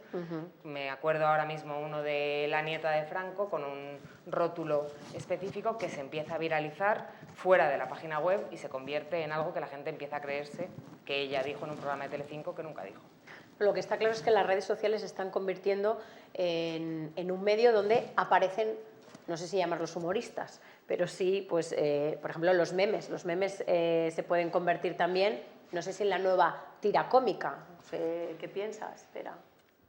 Me acuerdo ahora mismo uno de la nieta de Franco con un rótulo específico que se empieza a viralizar fuera de la página web y se convierte en algo que la gente empieza a creerse que ella dijo en un programa de Telecinco que nunca dijo. Lo que está claro es que las redes sociales se están convirtiendo en un medio donde aparecen, no sé si llamarlos humoristas, pero sí, pues, por ejemplo, los memes. Los memes se pueden convertir también, no sé si en la nueva tira cómica. No sé, ¿qué piensas, Espera?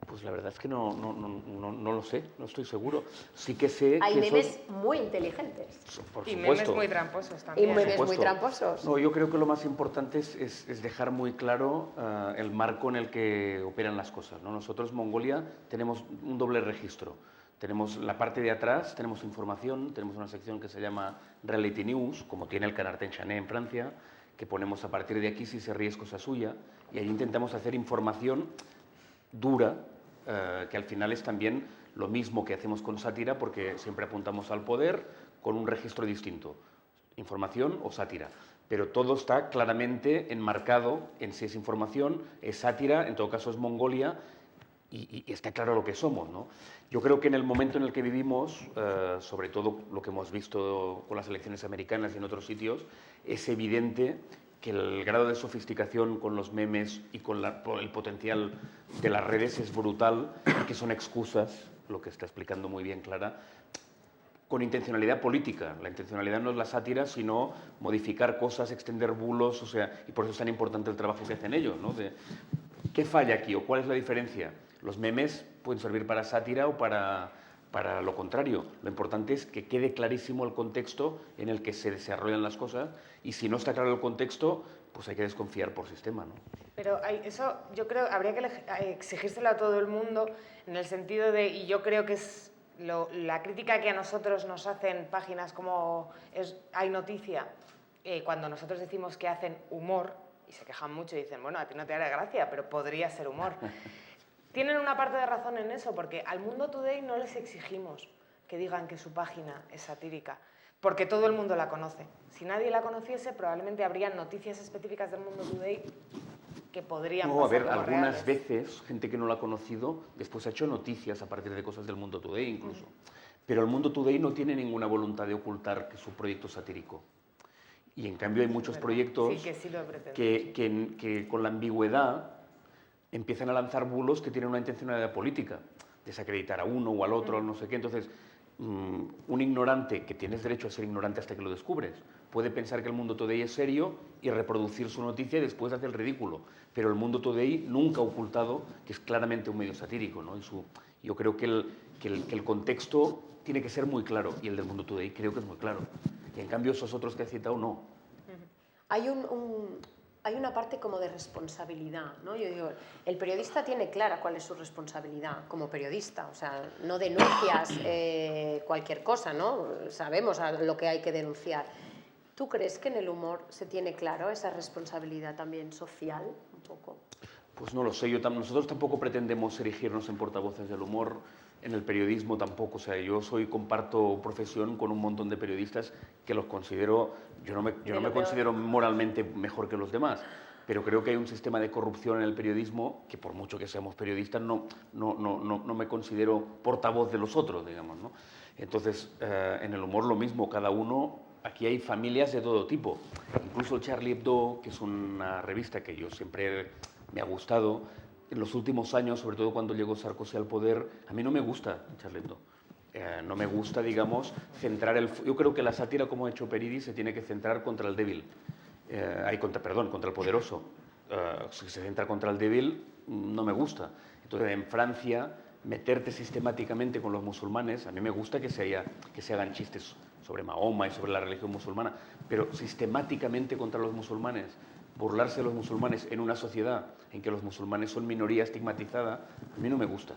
Pues la verdad es que no lo sé, no estoy seguro. Sí que sé Hay que memes muy inteligentes. por Y supuesto. memes muy tramposos Y también. memes muy supuesto. tramposos. No, yo creo que lo más importante es dejar muy claro el marco en el que operan las cosas, ¿no? Nosotros, Mongolia, tenemos un doble registro. Tenemos la parte de atrás, tenemos información, tenemos una sección que se llama Reality News, como tiene el Canard Enchaîné en Francia, que ponemos a partir de aquí si se ríe es cosa suya, y ahí intentamos hacer información dura, que al final es también lo mismo que hacemos con sátira, porque siempre apuntamos al poder con un registro distinto, información o sátira. Pero todo está claramente enmarcado en si es información, es sátira, en todo caso es Mongolia, y está claro lo que somos, ¿no? Yo creo que en el momento en el que vivimos, sobre todo lo que hemos visto con las elecciones americanas y en otros sitios, es evidente que el grado de sofisticación con los memes y con el potencial de las redes es brutal y que son excusas, lo que está explicando muy bien Clara, con intencionalidad política. La intencionalidad no es la sátira, sino modificar cosas, extender bulos, o sea, y por eso es tan importante el trabajo que hacen ellos, ¿no? ¿Qué falla aquí o cuál es la diferencia? Los memes pueden servir para sátira o para lo contrario. Lo importante es que quede clarísimo el contexto en el que se desarrollan las cosas y si no está claro el contexto, pues hay que desconfiar por sistema, ¿no? Pero eso yo creo habría que exigírselo a todo el mundo en el sentido de, y yo creo que es la crítica que a nosotros nos hacen páginas como Hay Noticia, cuando nosotros decimos que hacen humor, y se quejan mucho y dicen, bueno, a ti no te hará gracia, pero podría ser humor. Tienen una parte de razón en eso, porque al Mundo Today no les exigimos que digan que su página es satírica, porque todo el mundo la conoce. Si nadie la conociese, probablemente habría noticias específicas del Mundo Today que podrían pasar No, a ver, como algunas reales. veces, gente que no la ha conocido, después ha hecho noticias a partir de cosas del Mundo Today incluso. Pero el Mundo Today no tiene ninguna voluntad de ocultar que es un proyecto satírico. Y en cambio hay muchos proyectos Sí, que sí lo pretenden. que con la ambigüedad empiezan a lanzar bulos que tienen una intencionalidad política, desacreditar a uno o al otro, no sé qué. Entonces, un ignorante, que tienes derecho a ser ignorante hasta que lo descubres, puede pensar que el Mundo Today es serio y reproducir su noticia y después hacer el ridículo. Pero el Mundo Today nunca ha ocultado que es claramente un medio satírico, ¿no? Yo creo que el contexto tiene que ser muy claro y el del Mundo Today creo que es muy claro. Y en cambio esos otros que has citado no. Hay una parte como de responsabilidad, ¿no? Yo digo, el periodista tiene clara cuál es su responsabilidad como periodista, o sea, no denuncias cualquier cosa, ¿no? Sabemos lo que hay que denunciar. ¿Tú crees que en el humor se tiene claro esa responsabilidad también social, un poco? Pues no lo sé, nosotros tampoco pretendemos erigirnos en portavoces del humor, en el periodismo tampoco, o sea, comparto profesión con un montón de periodistas que los considero, yo no me considero moralmente mejor que los demás, pero creo que hay un sistema de corrupción en el periodismo que, por mucho que seamos periodistas, no me considero portavoz de los otros, digamos, ¿no? Entonces, en el humor lo mismo, cada uno, aquí hay familias de todo tipo. Incluso Charlie Hebdo, que es una revista que yo siempre me ha gustado, en los últimos años, sobre todo cuando llegó Sarkozy al poder, a mí no me gusta Charlie Hebdo. No me gusta, digamos, centrar el... Yo creo que la sátira, como ha hecho Peridi, se tiene que centrar contra el débil. Contra el poderoso. Si se centra contra el débil, no me gusta. Entonces, en Francia, meterte sistemáticamente con los musulmanes, a mí me gusta que se hagan chistes sobre Mahoma y sobre la religión musulmana, pero sistemáticamente contra los musulmanes, burlarse de los musulmanes en una sociedad en que los musulmanes son minoría estigmatizada, a mí no me gusta.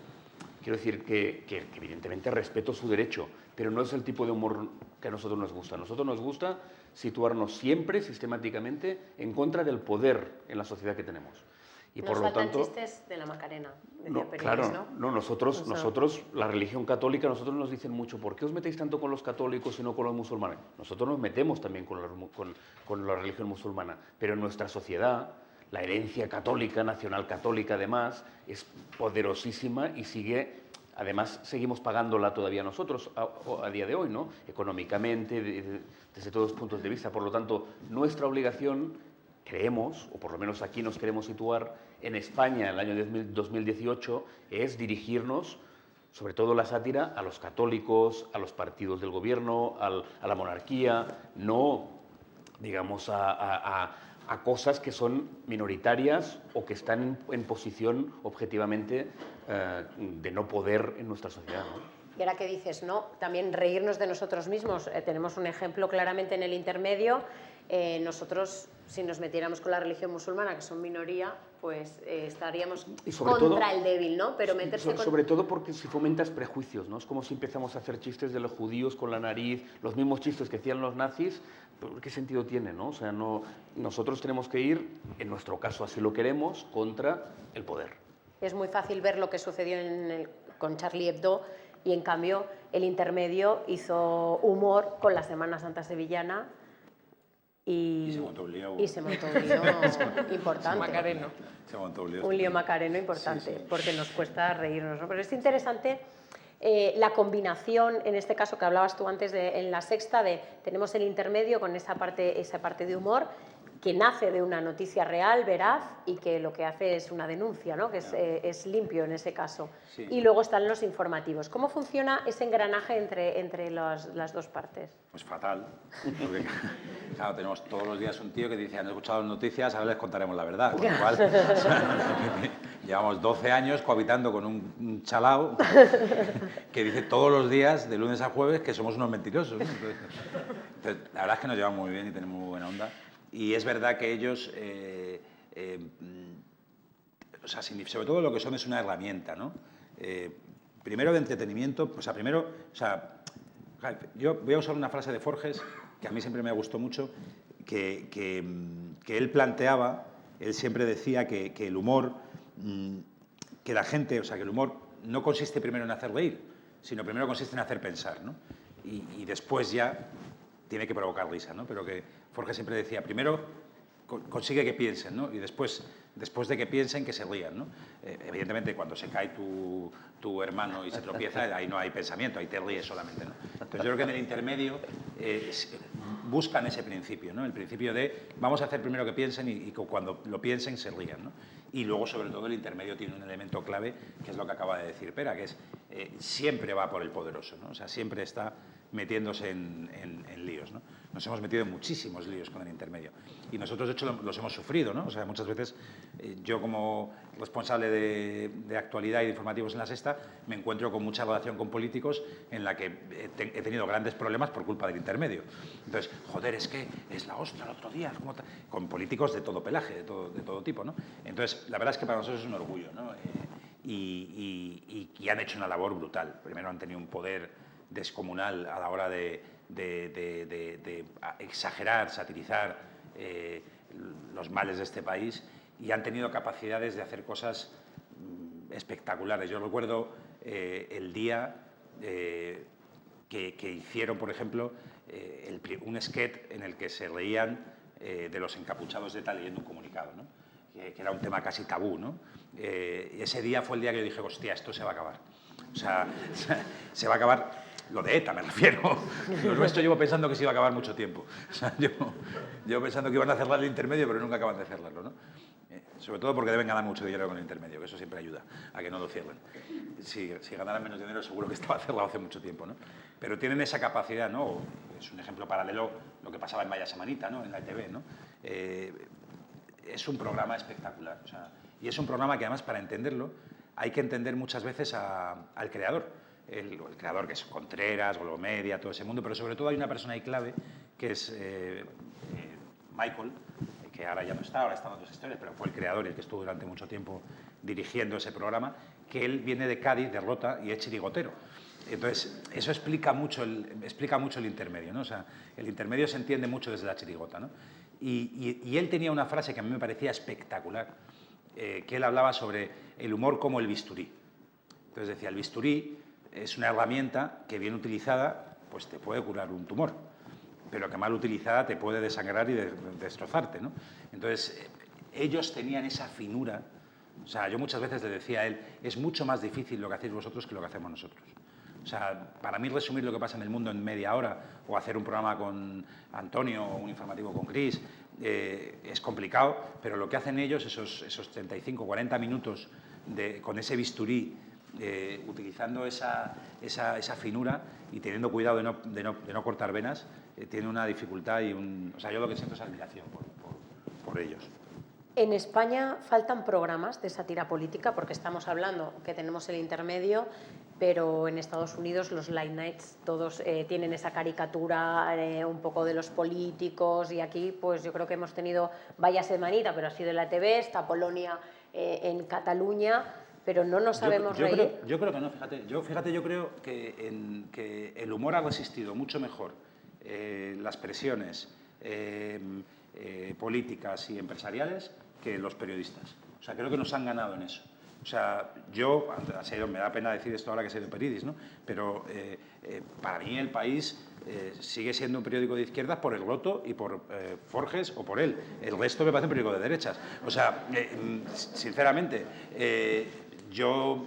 Quiero decir que evidentemente respeto su derecho, pero no es el tipo de humor que a nosotros nos gusta. A nosotros nos gusta situarnos siempre, sistemáticamente, en contra del poder en la sociedad que tenemos. Y Nos por lo faltan tanto, chistes de la Macarena, decía no, Pericles, claro, ¿no? nosotros, la religión católica, nosotros nos dicen mucho, ¿por qué os metéis tanto con los católicos y no con los musulmanes? Nosotros nos metemos también con la religión musulmana, pero en nuestra sociedad, la herencia católica, nacional católica además, es poderosísima y además seguimos pagándola todavía nosotros a día de hoy, ¿no? Económicamente, desde todos los puntos de vista. Por lo tanto, nuestra obligación, creemos, o por lo menos aquí nos queremos situar, en España, en el año 2018, es dirigirnos, sobre todo la sátira, a los católicos, a los partidos del gobierno, a la monarquía, no, digamos, a cosas que son minoritarias o que están en posición objetivamente de no poder en nuestra sociedad, ¿no? Y ahora que dices, no, también reírnos de nosotros mismos. Tenemos un ejemplo claramente en el intermedio. Nosotros, si nos metiéramos con la religión musulmana, que son minoría, pues estaríamos contra el débil, ¿no? Pero meterse sobre todo porque si fomentas prejuicios, ¿no? Es como si empezamos a hacer chistes de los judíos con la nariz, los mismos chistes que hacían los nazis. ¿Qué sentido tiene, no? O sea, nosotros tenemos que ir, en nuestro caso así lo queremos, contra el poder. Es muy fácil ver lo que sucedió con Charlie Hebdo, y en cambio el intermedio hizo humor con la Semana Santa sevillana y se montó un lío. Y se montó un lío importante. Macareno. Se montó un lío. Un lío macareno importante, Sí, sí. porque nos cuesta reírnos, ¿no? Pero es interesante la combinación, en este caso que hablabas tú antes en La Sexta, tenemos el intermedio con esa parte de humor que nace de una noticia real, veraz, y que lo que hace es una denuncia, ¿no? Que es limpio en ese caso. Sí. Y luego están los informativos. ¿Cómo funciona ese engranaje entre las dos partes? Pues fatal. Porque, claro, tenemos todos los días un tío que dice, han escuchado las noticias, ahora les contaremos la verdad. Con lo cual, llevamos 12 años cohabitando con un chalao que dice todos los días, de lunes a jueves, que somos unos mentirosos, ¿no? Entonces, la verdad es que nos llevamos muy bien y tenemos muy buena onda. Y es verdad que ellos, o sea, sobre todo lo que son es una herramienta, ¿no? Primero de entretenimiento, yo voy a usar una frase de Forges que a mí siempre me gustó mucho, que él planteaba, él siempre decía que el humor, que la gente, o sea, que el humor no consiste primero en hacer reír, sino primero consiste en hacer pensar, ¿no? Y después ya tiene que provocar risa, ¿no? Pero que Forges siempre decía, primero consigue que piensen, ¿no? Y después de que piensen, que se rían, ¿no? Evidentemente, cuando se cae tu hermano y se tropieza, ahí no hay pensamiento, ahí te ríes solamente, ¿no? Entonces yo creo que en el intermedio buscan ese principio, ¿no? El principio de vamos a hacer primero que piensen y cuando lo piensen se rían, ¿no? Y luego, sobre todo, el intermedio tiene un elemento clave, que es lo que acaba de decir Pera, que es siempre va por el poderoso, ¿no? O sea, siempre está metiéndose en líos, ¿no? Nos hemos metido en muchísimos líos con el intermedio. Y nosotros, de hecho, los hemos sufrido, ¿no? O sea, muchas veces yo, como responsable de actualidad y de informativos en La Sexta, me encuentro con mucha relación con políticos en la que he tenido grandes problemas por culpa del intermedio. Entonces, joder, es que es la hostia el otro día, con políticos de todo pelaje, de todo tipo, ¿no? Entonces, la verdad es que para nosotros es un orgullo, ¿no? Y han hecho una labor brutal. Primero han tenido un poder descomunal a la hora de exagerar, satirizar los males de este país, y han tenido capacidades de hacer cosas espectaculares. Yo recuerdo el día que hicieron, por ejemplo, un sketch en el que se reían de los encapuchados de ETA leyendo un comunicado, ¿no? Que era un tema casi tabú, ¿no? Y ese día fue el día que yo dije, hostia, esto se va a acabar. O sea, se va a acabar, lo de ETA me refiero. Lo nuestro llevo pensando que se iba a acabar mucho tiempo. O sea, yo pensando que iban a cerrar el intermedio, pero nunca acaban de cerrarlo, ¿no? Sobre todo porque deben ganar mucho dinero con el intermedio, que eso siempre ayuda a que no lo cierren. Si ganaran menos dinero, seguro que estaba cerrado hace mucho tiempo, ¿no? Pero tienen esa capacidad, ¿no? Es un ejemplo paralelo lo que pasaba en Vaya Semanita, ¿no? En la ETV, ¿no? Es un programa espectacular, o sea, y es un programa que además, para entenderlo, hay que entender muchas veces al creador. El creador, que es Contreras, Globomedia, todo ese mundo, pero sobre todo hay una persona ahí clave, que es Michael, que ahora ya no está, ahora está en otras historias, pero fue el creador y el que estuvo durante mucho tiempo dirigiendo ese programa, que él viene de Cádiz, de Rota, y es chirigotero. Entonces, eso explica mucho el intermedio, ¿no? O sea, el intermedio se entiende mucho desde la chirigota, ¿no? Y él tenía una frase que a mí me parecía espectacular, que él hablaba sobre el humor como el bisturí. Entonces decía, el bisturí es una herramienta que bien utilizada pues te puede curar un tumor, pero que mal utilizada te puede desangrar y destrozarte, ¿no? Entonces, ellos tenían esa finura. O sea, yo muchas veces le decía a él, es mucho más difícil lo que hacéis vosotros que lo que hacemos nosotros. O sea, para mí resumir lo que pasa en el mundo en media hora o hacer un programa con Antonio o un informativo con Chris es complicado, pero lo que hacen ellos, esos 35 o 40 minutos con ese bisturí, utilizando esa finura y teniendo cuidado de no cortar venas, tiene una dificultad y o sea, yo lo que siento es admiración por ellos. En España faltan programas de sátira política, porque estamos hablando que tenemos el intermedio, pero en Estados Unidos los late nights todos tienen esa caricatura un poco de los políticos, y aquí pues yo creo que hemos tenido Vaya Semanita, pero ha sido en la TV, está Polonia en Cataluña, pero no nos sabemos reír. Yo creo que no, fíjate. Yo creo que el humor ha resistido mucho mejor las presiones políticas y empresariales que los periodistas. O sea, creo que nos han ganado en eso. O sea, me da pena decir esto ahora que soy de Peridis, ¿no? Pero para mí El País sigue siendo un periódico de izquierdas por El Roto y por Forges o por él. El resto me parece un periódico de derechas. O sea, sinceramente, yo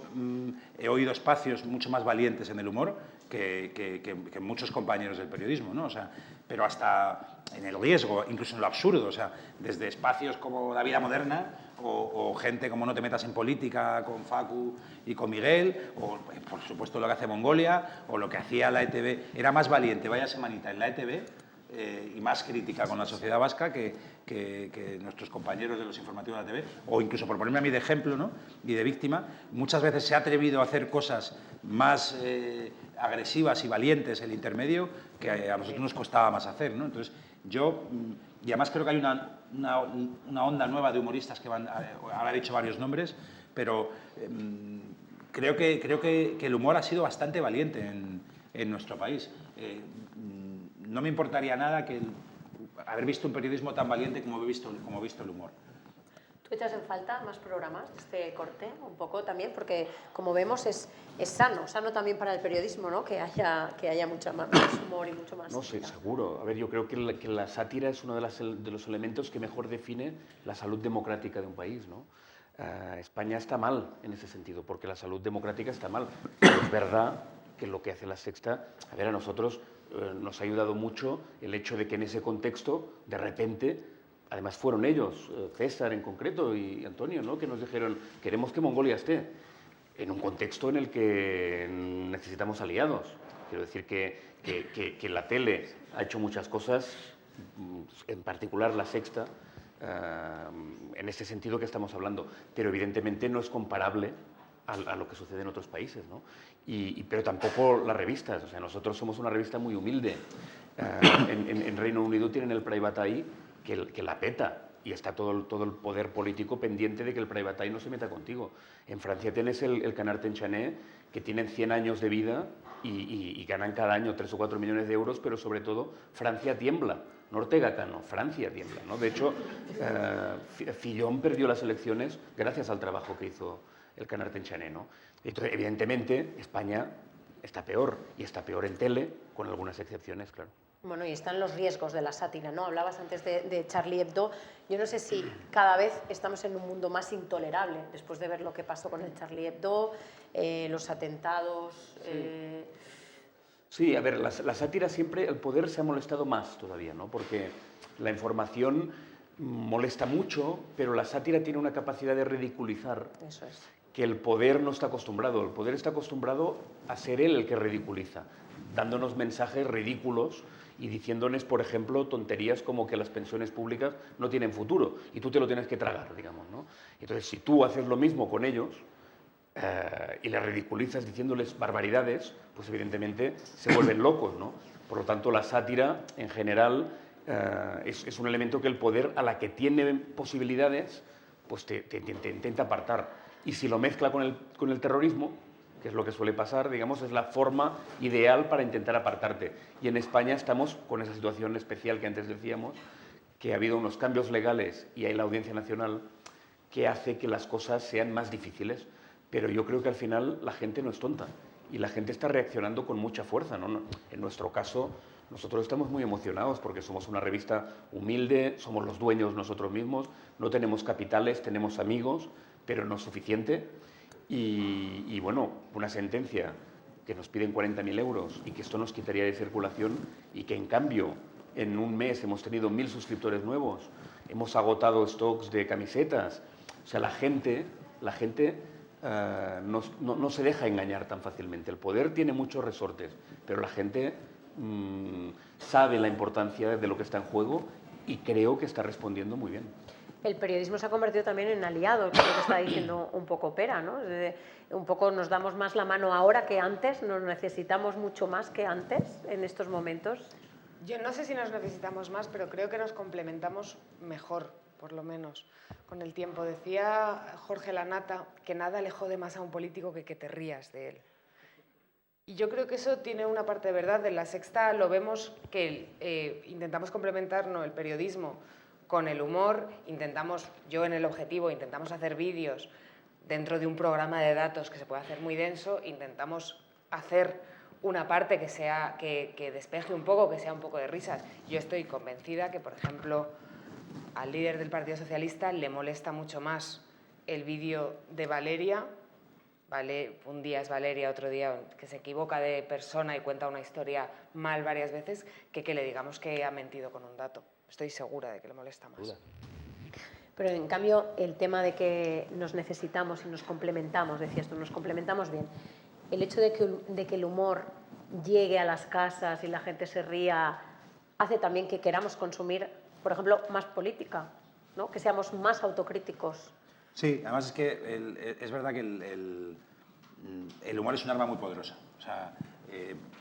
he oído espacios mucho más valientes en el humor que muchos compañeros del periodismo, ¿no? O sea, pero hasta en el riesgo, incluso en lo absurdo, o sea, desde espacios como La Vida Moderna o gente como No te metas en política con Facu y con Miguel, o por supuesto lo que hace Mongolia, o lo que hacía la ETV. Era más valiente Vaya Semanita en la ETV y más crítica con la sociedad vasca que nuestros compañeros de los informativos de la TV, o incluso, por ponerme a mí de ejemplo, ¿no? Y de víctima, muchas veces se ha atrevido a hacer cosas más agresivas y valientes el intermedio que a nosotros nos costaba más hacer, ¿no? Entonces, y además creo que hay una onda nueva de humoristas que ahora he dicho varios nombres, pero creo que el humor ha sido bastante valiente en nuestro país. No me importaría nada haber visto un periodismo tan valiente como he visto el humor. ¿Tú echas en falta más programas de este corte? Un poco también, porque como vemos es sano también para el periodismo, ¿no? Que haya mucho más humor y mucho más... No sé, seguro. A ver, yo creo que la sátira es uno de los elementos que mejor define la salud democrática de un país, ¿no? España está mal en ese sentido, porque la salud democrática está mal. Pero es verdad que lo que hace La Sexta, a ver, a nosotros nos ha ayudado mucho el hecho de que en ese contexto, de repente, además fueron ellos, César en concreto y Antonio, ¿no? Que nos dijeron, queremos que Mongolia esté, en un contexto en el que necesitamos aliados. Quiero decir que la tele ha hecho muchas cosas, en particular La Sexta, en ese sentido que estamos hablando, pero evidentemente no es comparable a lo que sucede en otros países, ¿no? Pero tampoco las revistas. O sea, nosotros somos una revista muy humilde. En Reino Unido tienen el Private Eye que la peta, y está todo el poder político pendiente de que el Private Eye no se meta contigo. En Francia tienes el Canard Enchaîné, que tienen 100 años de vida y ganan cada año 3 o 4 millones de euros, pero sobre todo Francia tiembla. No Ortega Cano, Francia tiembla, ¿no? De hecho, Fillon perdió las elecciones gracias al trabajo que hizo el Canard Enchaîné, ¿no? Entonces, evidentemente, España está peor, y está peor en tele, con algunas excepciones, claro. Bueno, y están los riesgos de la sátira, ¿no? Hablabas antes de Charlie Hebdo. Yo no sé si cada vez estamos en un mundo más intolerable después de ver lo que pasó con el Charlie Hebdo, los atentados. Sí, a ver, la sátira siempre, el poder se ha molestado más todavía, ¿no? Porque la información molesta mucho, pero la sátira tiene una capacidad de ridiculizar. Eso es. Que el poder no está acostumbrado. El poder está acostumbrado a ser él el que ridiculiza, dándonos mensajes ridículos y diciéndonos, por ejemplo, tonterías como que las pensiones públicas no tienen futuro y tú te lo tienes que tragar, digamos, ¿no? Entonces, si tú haces lo mismo con ellos y les ridiculizas diciéndoles barbaridades, pues evidentemente se vuelven locos, ¿no? Por lo tanto, la sátira, en general, es un elemento que el poder, a la que tiene posibilidades, pues te intenta apartar. Y si lo mezcla con el terrorismo, que es lo que suele pasar, digamos, es la forma ideal para intentar apartarte. Y en España estamos con esa situación especial que antes decíamos, que ha habido unos cambios legales y hay la Audiencia Nacional que hace que las cosas sean más difíciles. Pero yo creo que al final la gente no es tonta y la gente está reaccionando con mucha fuerza, ¿no? En nuestro caso, nosotros estamos muy emocionados porque somos una revista humilde, somos los dueños nosotros mismos, no tenemos capitales, tenemos amigos, pero no es suficiente. Y bueno, una sentencia que nos piden 40.000 euros y que esto nos quitaría de circulación y que en cambio en un mes hemos tenido 1.000 suscriptores nuevos, hemos agotado stocks de camisetas. O sea, la gente no se deja engañar tan fácilmente. El poder tiene muchos resortes, pero la gente sabe la importancia de lo que está en juego y creo que está respondiendo muy bien. El periodismo se ha convertido también en aliado, que es lo que está diciendo un poco Pera, ¿no? Un poco nos damos más la mano ahora que antes, nos necesitamos mucho más que antes en estos momentos. Yo no sé si nos necesitamos más, pero creo que nos complementamos mejor, por lo menos, con el tiempo. Decía Jorge Lanata que nada le jode más a un político que te rías de él. Y yo creo que eso tiene una parte de verdad. En La Sexta lo vemos que intentamos complementarnos el periodismo con el humor, yo en El Objetivo, intentamos hacer vídeos dentro de un programa de datos que se puede hacer muy denso, intentamos hacer una parte que despeje un poco, que sea un poco de risas. Yo estoy convencida que, por ejemplo, al líder del Partido Socialista le molesta mucho más el vídeo de Valeria, ¿vale? Un día es Valeria, otro día que se equivoca de persona y cuenta una historia mal varias veces, que le digamos que ha mentido con un dato. Estoy segura de que le molesta más. Pero en cambio el tema de que nos necesitamos y nos complementamos, decías tú, nos complementamos bien. El hecho de que el humor llegue a las casas y la gente se ría hace también que queramos consumir, por ejemplo, más política, ¿no? Que seamos más autocríticos. Sí, además es que es verdad que el humor es un arma muy poderosa. O sea,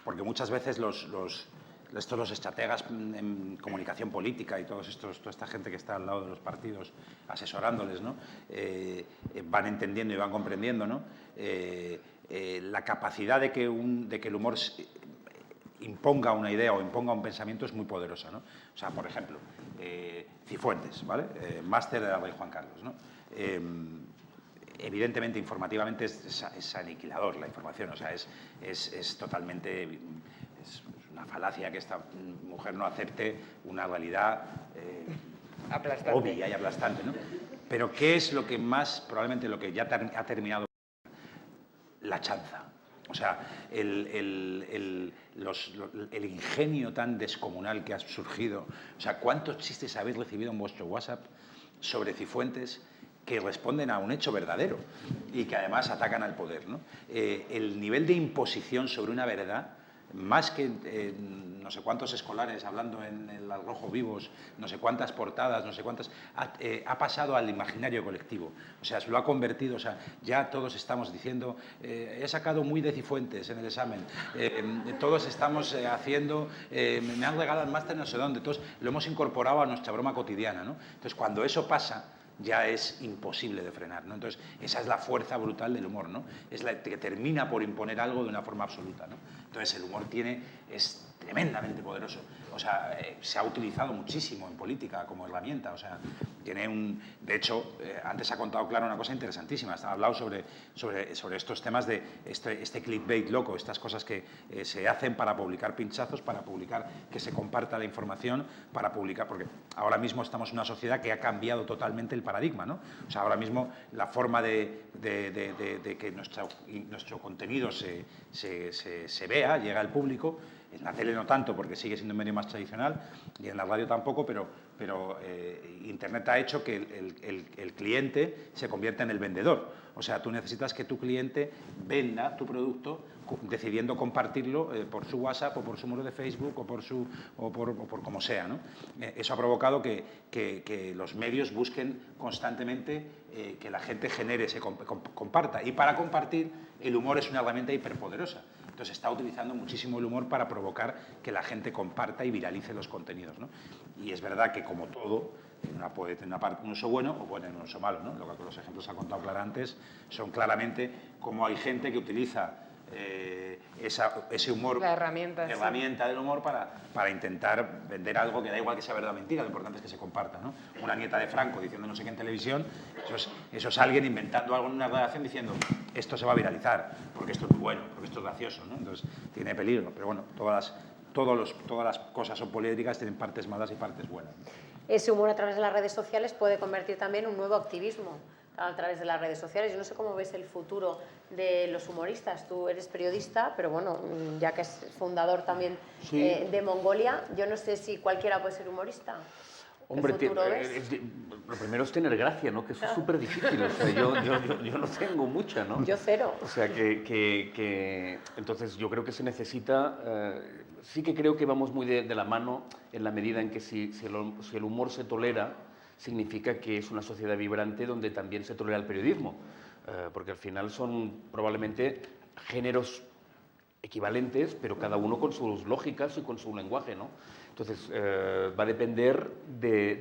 porque muchas veces los estrategas en comunicación política y toda esta gente que está al lado de los partidos asesorándoles, ¿no? Van entendiendo y van comprendiendo, ¿no? La capacidad de que el humor imponga una idea o imponga un pensamiento es muy poderosa, ¿no? O sea, por ejemplo, Cifuentes, ¿vale? Máster del Rey Juan Carlos, ¿no? Evidentemente, informativamente es aniquilador la información, o sea, es totalmente... Es una falacia que esta mujer no acepte una realidad obvia y aplastante, ¿no? Pero ¿qué es lo que más, probablemente lo que ya ha terminado? La chanza. O sea, el ingenio tan descomunal que ha surgido. O sea, ¿cuántos chistes habéis recibido en vuestro WhatsApp sobre Cifuentes que responden a un hecho verdadero y que además atacan al poder, ¿no? El nivel de imposición sobre una verdad, más que no sé cuántos escolares hablando en el Al Rojo Vivos, no sé cuántas portadas, no sé cuántas, ha pasado al imaginario colectivo. O sea, se lo ha convertido, o sea, ya todos estamos diciendo, he sacado muy de Cifuentes en el examen, todos estamos haciendo, me han regalado el máster no sé dónde, todos lo hemos incorporado a nuestra broma cotidiana, ¿no? Entonces, cuando eso pasa, ya es imposible de frenar, ¿no? Entonces, esa es la fuerza brutal del humor, ¿no? Es la que termina por imponer algo de una forma absoluta, ¿no? Entonces, el humor es tremendamente poderoso. O sea, se ha utilizado muchísimo en política como herramienta. O sea, de hecho, antes ha contado Clara una cosa interesantísima. Ha hablado sobre estos temas de este clickbait loco, estas cosas que se hacen para publicar pinchazos, para publicar que se comparta la información, para publicar, porque ahora mismo estamos en una sociedad que ha cambiado totalmente el paradigma, ¿no? O sea, ahora mismo la forma de que nuestro contenido se vea, llega al público. En la tele no tanto, porque sigue siendo un medio más tradicional, y en la radio tampoco, pero Internet ha hecho que el cliente se convierta en el vendedor. O sea, tú necesitas que tu cliente venda tu producto decidiendo compartirlo por su WhatsApp o por su muro de Facebook o por como sea, ¿no? Eso ha provocado que los medios busquen constantemente que la gente genere, comparta. Y para compartir, el humor es una herramienta hiperpoderosa. Entonces, está utilizando muchísimo el humor para provocar que la gente comparta y viralice los contenidos, ¿no? Y es verdad que, como todo, puede tener un uso bueno o puede tener un uso malo, ¿no? Lo que los ejemplos ha contado Clara antes son claramente cómo hay gente que utiliza ese humor, la herramienta del humor para intentar vender algo que da igual que sea verdad o mentira, lo importante es que se comparta, ¿no? Una nieta de Franco diciendo no sé qué en televisión, eso es alguien inventando algo en una redacción diciendo esto se va a viralizar, porque esto es muy bueno, porque esto es gracioso, ¿no? Entonces tiene peligro, pero bueno, todas las cosas son poliédricas, tienen partes malas y partes buenas. Ese humor a través de las redes sociales puede convertir también en un nuevo activismo a través de las redes sociales. Yo no sé cómo ves el futuro de los humoristas. Tú eres periodista, pero bueno, ya que es fundador también de Mongolia, yo no sé si cualquiera puede ser humorista. Hombre, lo primero es tener gracia, ¿no? Que eso es súper difícil. O sea, yo no tengo mucha, ¿no? Yo cero. O sea, entonces yo creo que se necesita... sí que creo que vamos muy de la mano en la medida en que si el humor se tolera, significa que es una sociedad vibrante donde también se tolera el periodismo. Porque al final son probablemente géneros equivalentes, pero cada uno con sus lógicas y con su lenguaje, ¿no? Entonces, va a depender,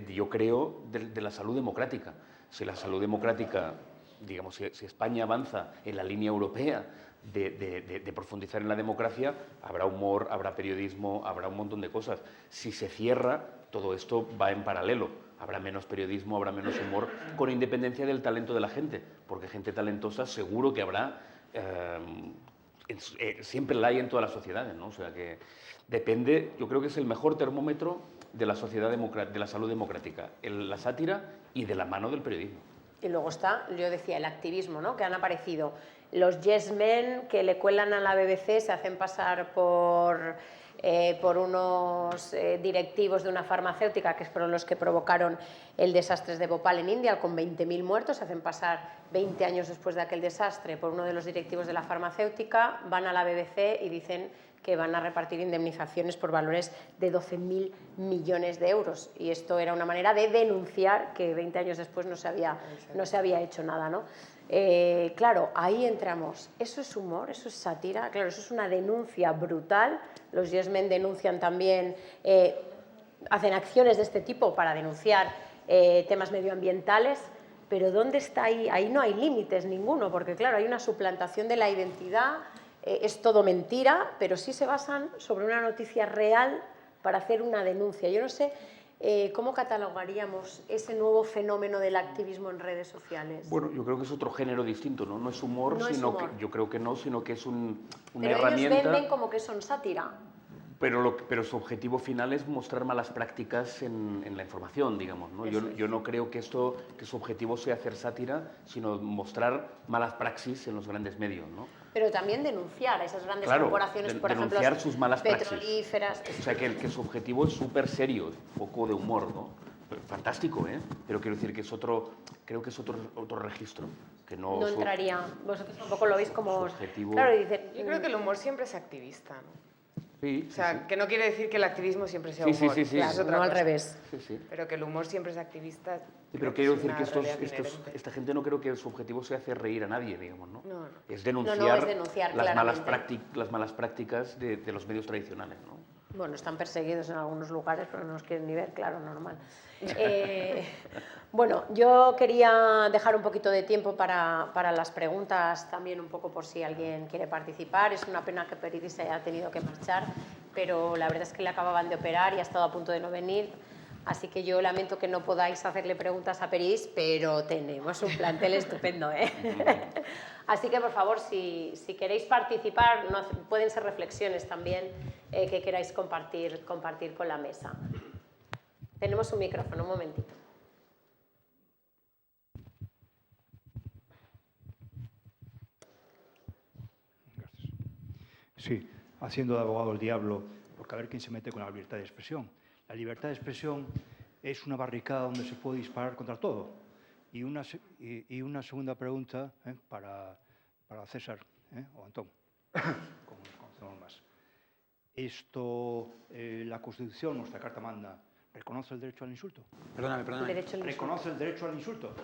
yo creo, de la salud democrática. Si la salud democrática, digamos, si España avanza en la línea europea de profundizar en la democracia, habrá humor, habrá periodismo, habrá un montón de cosas. Si se cierra, todo esto va en paralelo. Habrá menos periodismo, habrá menos humor, con independencia del talento de la gente, porque gente talentosa seguro que habrá, siempre la hay en todas las sociedades, ¿no? O sea que depende, yo creo que es el mejor termómetro de la sociedad de la salud democrática, la sátira y de la mano del periodismo. Y luego está, yo decía, el activismo, ¿no? Que han aparecido los yes men que le cuelan a la BBC, se hacen pasar por unos directivos de una farmacéutica, que fueron los que provocaron el desastre de Bhopal en India, con 20.000 muertos. Se hacen pasar 20 años después de aquel desastre por uno de los directivos de la farmacéutica, van a la BBC y dicen que van a repartir indemnizaciones por valores de 12.000 millones de euros. Y esto era una manera de denunciar que 20 años después no se había hecho nada, ¿no? Claro, ahí entramos. ¿Eso es humor? ¿Eso es sátira? Claro, eso es una denuncia brutal. Los yes men denuncian también, hacen acciones de este tipo para denunciar temas medioambientales, pero ¿dónde está ahí? Ahí no hay límites ninguno, porque claro, hay una suplantación de la identidad, es todo mentira, pero sí se basan sobre una noticia real para hacer una denuncia. Yo no sé ¿cómo catalogaríamos ese nuevo fenómeno del activismo en redes sociales? Bueno, yo creo que es otro género distinto, ¿no? No es humor, no sino es humor. que yo creo que no, sino que es una pero herramienta. Ellos venden como que son sátira. Pero su objetivo final es mostrar malas prácticas en la información, digamos, ¿no? Yo no creo que su objetivo sea hacer sátira, sino mostrar malas praxis en los grandes medios, ¿no? Pero también denunciar a esas grandes corporaciones, por ejemplo, denunciar sus malas petrolíferas. Praxis. O sea, que su objetivo es súper serio, poco de humor, ¿no? Fantástico, ¿eh? Pero quiero decir que creo que es otro registro. Que no entraría. Vosotros tampoco lo veis como... objetivo... Claro, dicen, yo creo que el humor siempre es activista, ¿no? Sí, o sea, sí. Que no quiere decir que el activismo siempre sea humor. Sí. Claro, es otra no cosa. al revés. Sí. Pero que el humor siempre es activista. Sí, pero quiero decir una que realidad inherente. esta gente no creo que su objetivo sea hacer reír a nadie, digamos, ¿no? No. Es denunciar, es denunciar las claramente. malas prácticas de los medios tradicionales, ¿no? Bueno, están perseguidos en algunos lugares, pero no nos quieren ni ver, claro, normal. Bueno, yo quería dejar un poquito de tiempo para las preguntas, también un poco por si alguien quiere participar. Es una pena que Peridis se haya tenido que marchar, pero la verdad es que le acababan de operar y ha estado a punto de no venir. Así que yo lamento que no podáis hacerle preguntas a Peris, pero tenemos un plantel estupendo, ¿eh? Así que, por favor, si queréis participar, pueden ser reflexiones también que queráis compartir con la mesa. Tenemos un micrófono, un momentito. Gracias. Sí, haciendo de abogado del diablo, porque a ver quién se mete con la libertad de expresión. La libertad de expresión es una barricada donde se puede disparar contra todo. Y una segunda pregunta para César o Antón, como nos conocemos más. La Constitución, nuestra Carta Magna, ¿reconoce el derecho al insulto? Perdóname. ¿Reconoce el derecho al insulto?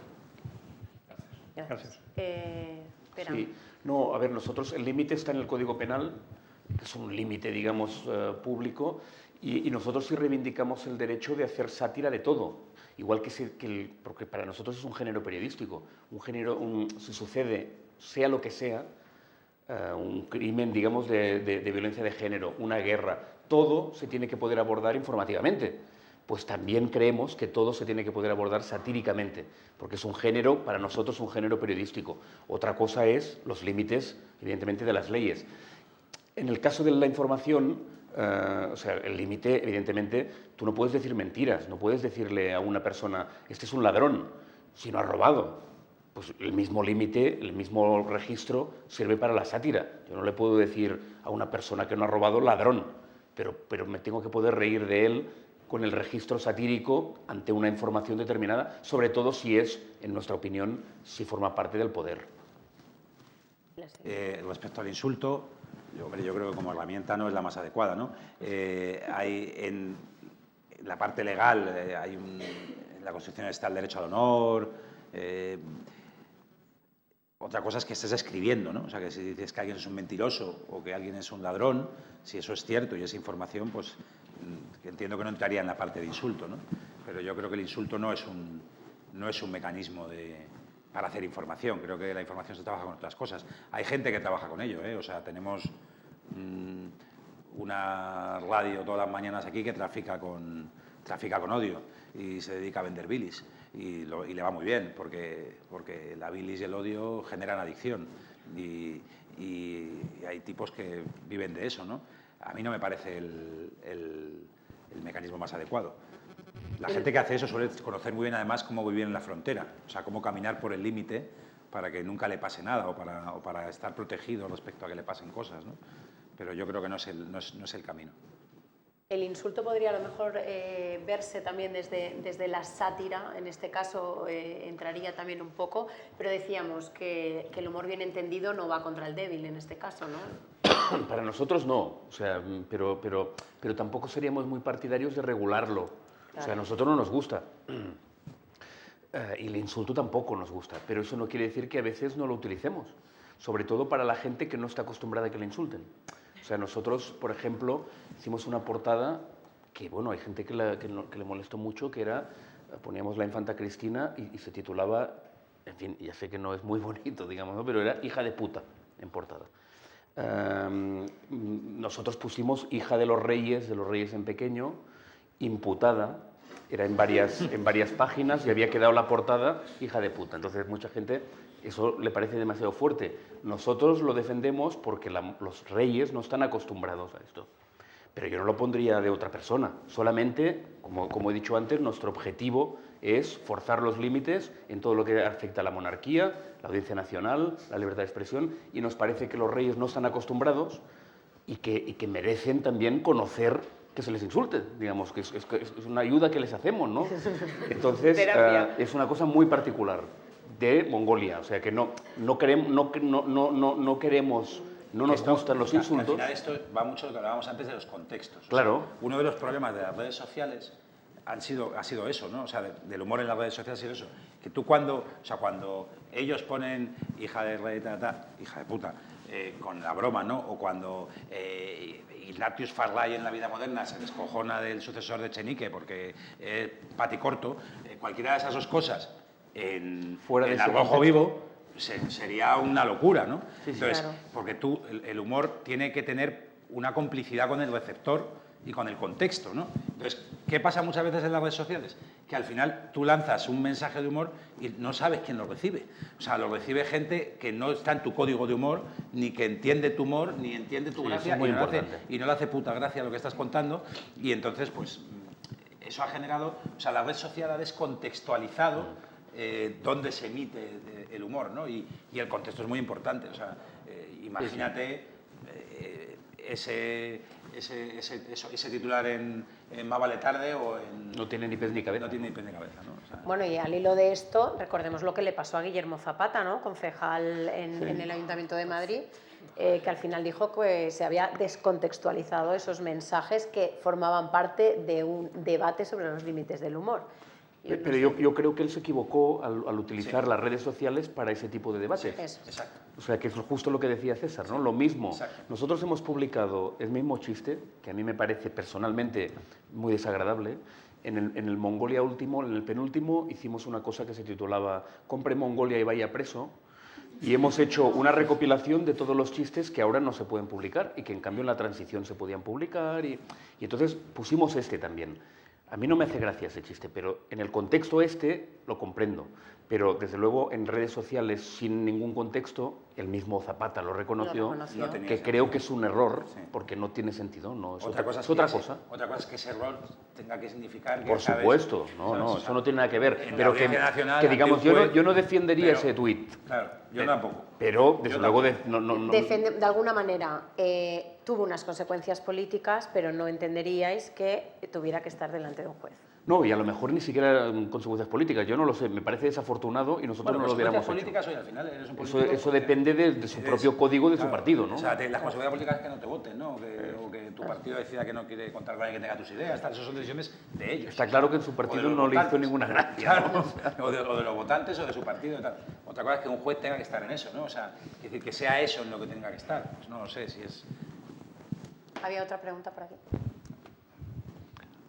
Gracias. Espera. Sí. No, a ver, nosotros el límite está en el Código Penal, que es un límite, digamos, público, y nosotros sí reivindicamos el derecho de hacer sátira de todo, igual porque para nosotros es un género periodístico, si sucede, sea lo que sea, un crimen, digamos, de violencia de género, una guerra, todo se tiene que poder abordar informativamente. Pues también creemos que todo se tiene que poder abordar satíricamente, porque es un género, para nosotros, un género periodístico. Otra cosa es los límites, evidentemente, de las leyes. En el caso de la información, o sea, el límite, evidentemente, tú no puedes decir mentiras, no puedes decirle a una persona, este es un ladrón, si no ha robado. Pues el mismo límite, el mismo registro sirve para la sátira. Yo no le puedo decir a una persona que no ha robado ladrón, pero me tengo que poder reír de él con el registro satírico ante una información determinada, sobre todo si es, en nuestra opinión, si forma parte del poder. Respecto al insulto, yo creo que como herramienta no es la más adecuada, ¿no? En la parte legal, en la Constitución está el derecho al honor. Otra cosa es que estés escribiendo, ¿no? O sea, que si dices que alguien es un mentiroso o que alguien es un ladrón, si eso es cierto y es información, pues entiendo que no entraría en la parte de insulto, ¿no? Pero yo creo que el insulto no es un mecanismo para hacer información. Creo que la información se trabaja con otras cosas. Hay gente que trabaja con ello, ¿eh? O sea, tenemos una radio todas las mañanas aquí que trafica con odio y se dedica a vender bilis. Y le va muy bien, porque la bilis y el odio generan adicción. Y hay tipos que viven de eso, ¿no? A mí no me parece el mecanismo más adecuado. La gente que hace eso suele conocer muy bien, además, cómo vivir en la frontera, o sea, cómo caminar por el límite para que nunca le pase nada o para estar protegido respecto a que le pasen cosas, ¿no? Pero yo creo que no es el camino. El insulto podría a lo mejor verse también desde la sátira, en este caso entraría también un poco, pero decíamos que el humor bien entendido no va contra el débil en este caso, ¿no? Para nosotros no, o sea, pero tampoco seríamos muy partidarios de regularlo. Claro. O sea, a nosotros no nos gusta. Y el insulto tampoco nos gusta, pero eso no quiere decir que a veces no lo utilicemos, sobre todo para la gente que no está acostumbrada a que le insulten. O sea, nosotros, por ejemplo, hicimos una portada que, bueno, hay gente que le molestó mucho, que era, poníamos la infanta Cristina y se titulaba, en fin, ya sé que no es muy bonito, digamos, ¿no? Pero era hija de puta en portada. Nosotros pusimos hija de los reyes en pequeño, imputada, era en varias páginas y había quedado la portada hija de puta. Entonces mucha gente eso le parece demasiado fuerte. Nosotros lo defendemos porque los reyes no están acostumbrados a esto. Pero yo no lo pondría de otra persona. Solamente, como he dicho antes, nuestro objetivo es forzar los límites en todo lo que afecta a la monarquía, la Audiencia Nacional, la libertad de expresión, y nos parece que los reyes no están acostumbrados y que merecen también conocer que se les insulte, digamos, que es una ayuda que les hacemos, ¿no? Entonces, es una cosa muy particular de Mongolia, o sea que no nos gustan los insultos. Al final esto va mucho de lo que hablábamos antes de los contextos. Claro. O sea, uno de los problemas de las redes sociales ha sido eso, ¿no? O sea, del humor en las redes sociales ha sido eso. Que tú cuando ellos ponen hija de rey, hija de puta, con la broma, ¿no? O cuando Ignatius Farley en la vida moderna se descojona del sucesor de Echenique porque es paticorto, cualquiera de esas dos cosas en Al Rojo Vivo sería una locura, ¿no? Sí, entonces, claro. porque el humor tiene que tener una complicidad con el receptor y con el contexto, ¿no? Entonces, ¿qué pasa muchas veces en las redes sociales? Que al final tú lanzas un mensaje de humor y no sabes quién lo recibe. O sea, lo recibe gente que no está en tu código de humor, ni que entiende tu humor, ni entiende tu gracia, y no le hace puta gracia lo que estás contando. Y entonces, pues, eso ha generado... O sea, la red social ha descontextualizado dónde se emite el humor, ¿no? Y el contexto es muy importante. O sea, imagínate ese titular en Más vale tarde o en... No tiene ni pies ni cabeza. No tiene ni pies ni cabeza, ¿no? O sea, Bueno, y al hilo de esto, recordemos lo que le pasó a Guillermo Zapata, ¿no? Concejal en el Ayuntamiento de Madrid, que al final dijo que se había descontextualizado esos mensajes que formaban parte de un debate sobre los límites del humor. Pero yo creo que él se equivocó al utilizar las redes sociales para ese tipo de debate. Eso. exacto. O sea, que es justo lo que decía César, ¿no? Lo mismo. Exacto. Nosotros hemos publicado el mismo chiste, que a mí me parece personalmente muy desagradable. En el Mongolia último, en el penúltimo, hicimos una cosa que se titulaba «Compre Mongolia y vaya preso». Y hemos hecho una recopilación de todos los chistes que ahora no se pueden publicar y que en cambio en la transición se podían publicar. Y entonces pusimos este también. A mí no me hace gracia ese chiste, pero en el contexto lo comprendo. Pero, desde luego, en redes sociales, sin ningún contexto, el mismo Zapata lo reconoció, que creo que es un error, porque no tiene sentido. No, es otra cosa. Otra cosa es que ese error tenga que significar que Por acabes, supuesto, ¿sabes? eso no tiene nada que ver. En la Pero que Audiencia digamos, Nacional, yo no defendería pero- ese tuit. Claro, yo tampoco. Pero, desde Yo luego, tampoco. De alguna manera tuvo unas consecuencias políticas, pero no entenderíais que tuviera que estar delante de un juez. No, y a lo mejor ni siquiera eran consecuencias políticas. Yo no lo sé, me parece desafortunado y nosotros no lo hubiéramos hecho. políticas, oye, al final eres un político. Eso depende de su propio código de su partido, ¿no? O sea, las consecuencias políticas es que no te voten, ¿no? O que tu partido decida que no quiere contar con alguien que tenga tus ideas. Tal. Esas son decisiones de ellos. Está claro que en su partido no le hizo ninguna gracia. Claro, o de los votantes o de su partido y tal. Otra cosa es que un juez tenga que estar en eso, ¿no? O sea, es decir, que sea eso en lo que tenga que estar. Pues no lo sé si es... ¿Había otra pregunta por aquí?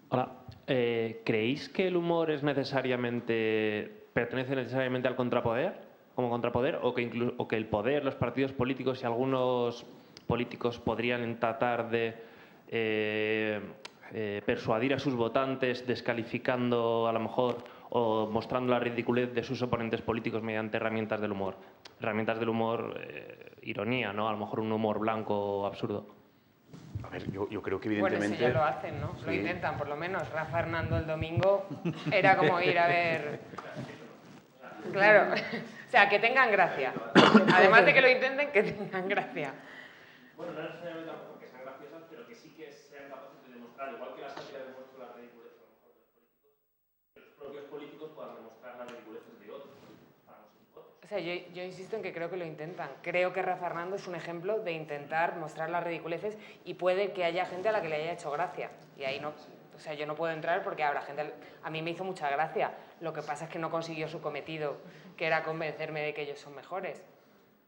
Hola. ¿Creéis que el humor pertenece necesariamente al contrapoder, como contrapoder, o que el poder, los partidos políticos y algunos políticos podrían tratar de persuadir a sus votantes descalificando a lo mejor o mostrando la ridiculez de sus oponentes políticos mediante herramientas del humor? Herramientas del humor, ironía, ¿no? A lo mejor un humor blanco o absurdo. A ver, yo creo que Bueno, evidentemente... eso ya lo hacen, ¿no? Lo Sí. intentan, por lo menos. Rafa Hernando el domingo era como ir a ver... Claro, o sea, que tengan gracia. Además de que lo intenten, que tengan gracia. Bueno, no necesariamente tampoco que sean graciosas, pero que sí que sean capaces de demostrar, igual que la sátira demuestra las ridiculeces a lo mejor de los políticos, que los propios políticos puedan demostrar las ridiculeces de otros, para no ser hipótesis. O sea, yo insisto en que creo que lo intentan. Creo que Rafa Hernando es un ejemplo de intentar mostrar las ridiculeces y puede que haya gente a la que le haya hecho gracia. Y ahí no... O sea, yo no puedo entrar porque habrá gente... A mí me hizo mucha gracia. Lo que pasa es que no consiguió su cometido, que era convencerme de que ellos son mejores.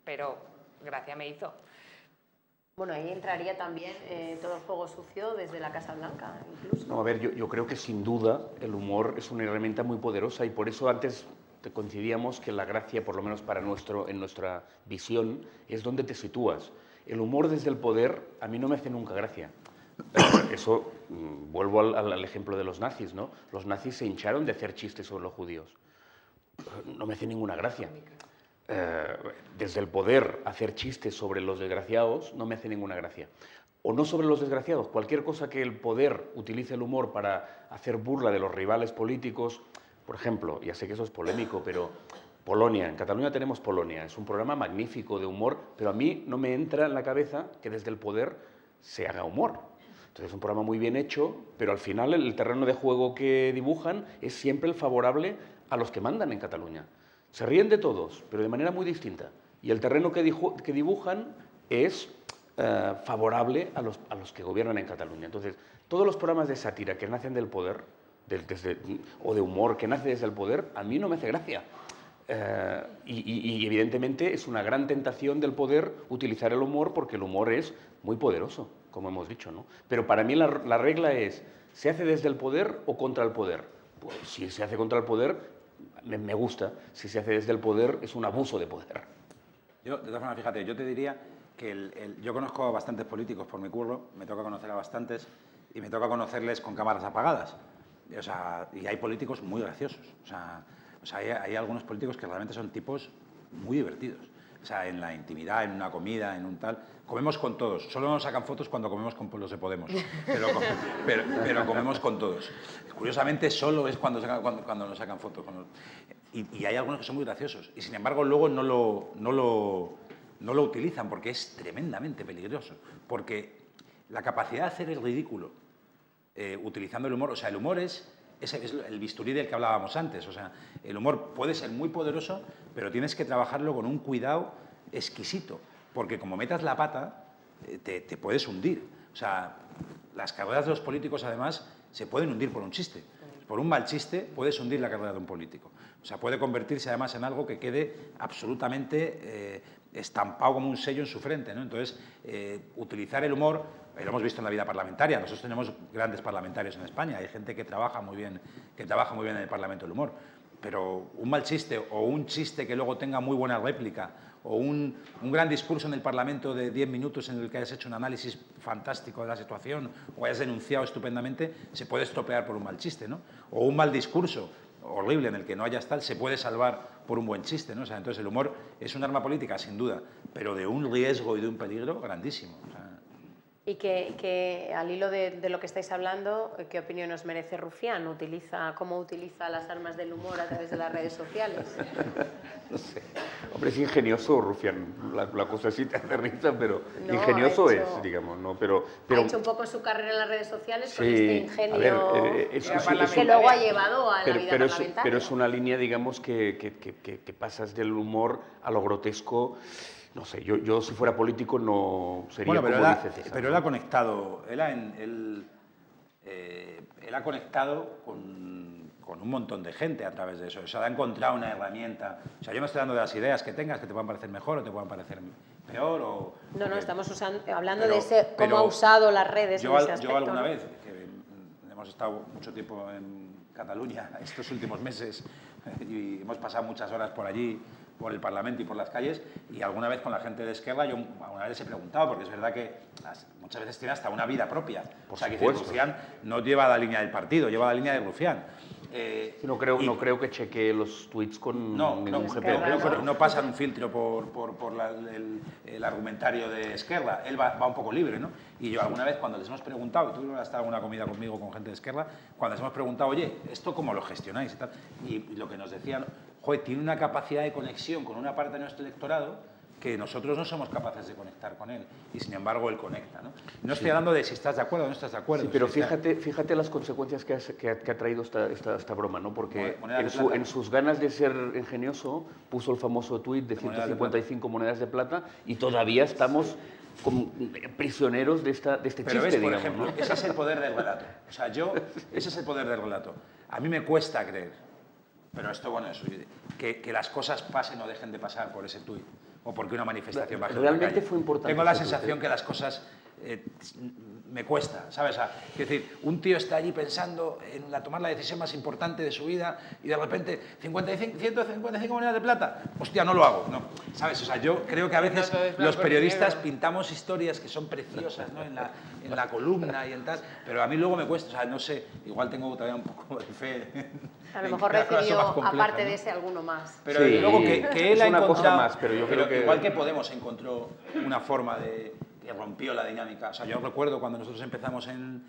Pero gracia me hizo. Bueno, ahí entraría también todo el juego sucio desde la Casa Blanca, incluso. No, a ver, yo creo que sin duda el humor es una herramienta muy poderosa y por eso antes te coincidíamos que la gracia, por lo menos en nuestra visión, es donde te sitúas. El humor desde el poder a mí no me hace nunca gracia. Eso, vuelvo al ejemplo de los nazis, ¿no? Los nazis se hincharon de hacer chistes sobre los judíos. No me hace ninguna gracia. Desde el poder hacer chistes sobre los desgraciados no me hace ninguna gracia. O no sobre los desgraciados, cualquier cosa que el poder utilice el humor para hacer burla de los rivales políticos. Por ejemplo, ya sé que eso es polémico, pero Polonia, en Cataluña tenemos Polonia, es un programa magnífico de humor, pero a mí no me entra en la cabeza que desde el poder se haga humor. Entonces es un programa muy bien hecho, pero al final el terreno de juego que dibujan es siempre el favorable a los que mandan en Cataluña. Se ríen de todos, pero de manera muy distinta. Y el terreno que dibujan es favorable a los que gobiernan en Cataluña. Entonces, todos los programas de sátira que nacen del poder, o de humor que nace desde el poder, a mí no me hace gracia. Y evidentemente es una gran tentación del poder utilizar el humor porque el humor es muy poderoso, como hemos dicho, ¿no? Pero para mí la regla es, ¿se hace desde el poder o contra el poder? Pues si se hace contra el poder, me gusta. Si se hace desde el poder, es un abuso de poder. Yo, de todas formas, fíjate, yo te diría yo conozco a bastantes políticos por mi curro, me toca conocer a bastantes y me toca conocerles con cámaras apagadas. O sea, y hay políticos muy graciosos. O sea hay algunos políticos que realmente son tipos muy divertidos. O sea, en la intimidad, en una comida, en un tal... Comemos con todos. Solo nos sacan fotos cuando comemos con los de Podemos. Pero comemos con todos. Curiosamente, solo es cuando nos sacan fotos. Y hay algunos que son muy graciosos. Y sin embargo, luego no lo utilizan porque es tremendamente peligroso. Porque la capacidad de hacer el ridículo utilizando el humor... O sea, el humor es el bisturí del que hablábamos antes. O sea, el humor puede ser muy poderoso, pero tienes que trabajarlo con un cuidado exquisito, porque como metas la pata, te puedes hundir. O sea, las carreras de los políticos, además, se pueden hundir por un chiste. Por un mal chiste puedes hundir la carrera de un político. O sea, puede convertirse además en algo que quede absolutamente estampado como un sello en su frente, ¿no? Entonces, utilizar el humor, lo hemos visto en la vida parlamentaria. Nosotros tenemos grandes parlamentarios en España. Hay gente que trabaja muy bien en el Parlamento del humor. Pero un mal chiste o un chiste que luego tenga muy buena réplica o un gran discurso en el Parlamento de 10 minutos en el que hayas hecho un análisis fantástico de la situación o hayas denunciado estupendamente, se puede estropear por un mal chiste, ¿no? O un mal discurso horrible en el que no hayas tal, se puede salvar por un buen chiste, ¿no? O sea, entonces el humor es un arma política, sin duda, pero de un riesgo y de un peligro grandísimo. O sea, y que al hilo de lo que estáis hablando, ¿qué opinión os merece Rufián? ¿Cómo utiliza las armas del humor a través de las redes sociales? No sé. Hombre, es ingenioso, Rufián. La cosa sí te hace risa, pero no, ingenioso es, digamos, ¿no? Pero ha hecho un poco su carrera en las redes sociales con sí, este ingenio a ver, que luego ha llevado a la vida parlamentaria. Pero es una línea, digamos, que pasas del humor a lo grotesco. No sé, yo si fuera político no sería como dice César. Pero él ha conectado, él ha conectado con un montón de gente a través de eso. O sea, ha encontrado una herramienta. O sea, yo no estoy hablando de las ideas que tengas, que te puedan parecer mejor o te puedan parecer peor. No, estamos hablando de cómo ha usado las redes en ese aspecto. Yo alguna vez, que hemos estado mucho tiempo en Cataluña estos últimos meses y hemos pasado muchas horas por allí, por el Parlamento y por las calles, y alguna vez con la gente de Esquerra yo alguna vez les he preguntado, porque es verdad que muchas veces tiene hasta una vida propia. O sea, que Rufián no lleva la línea del partido, lleva la línea de Rufián. No creo que chequee los tweets con ningún GPO. No pasan un filtro por el argumentario de Esquerra. Él va un poco libre, ¿no? Y yo alguna vez cuando les hemos preguntado, y tú has estado en una comida conmigo con gente de Esquerra, cuando les hemos preguntado, oye, ¿esto cómo lo gestionáis? Y tal, y lo que nos decían, joder, tiene una capacidad de conexión con una parte de nuestro electorado que nosotros no somos capaces de conectar con él, y sin embargo él conecta, ¿no? No estoy hablando de si estás de acuerdo o no estás de acuerdo. Sí, pero fíjate las consecuencias que ha traído esta broma, ¿no? Porque en sus ganas de ser ingenioso puso el famoso tuit de 155 monedas de plata y todavía estamos como prisioneros de este chiste, ves, por digamos, ejemplo, ¿no? Ese es el poder del relato. O sea, ese es el poder del relato. A mí me cuesta creer, pero esto, bueno, que las cosas pasen o dejen de pasar por ese tuit o porque una manifestación baje. Realmente fue importante. Tengo la sensación que las cosas me cuesta, ¿sabes? O sea, es decir, un tío está allí pensando en tomar la decisión más importante de su vida y de repente 155 monedas de plata, hostia, no lo hago, no, ¿sabes? O sea, yo creo que a veces los periodistas pintamos historias que son preciosas, ¿no? En la columna y en tal, pero a mí luego me cuesta, o sea, no sé, igual tengo todavía un poco de fe. A lo mejor recibió, aparte de ese, alguno más. Pero sí, luego que él ha encontrado, cosa más, pero yo creo que igual que Podemos encontró una forma que rompió la dinámica. O sea, yo recuerdo cuando nosotros empezamos en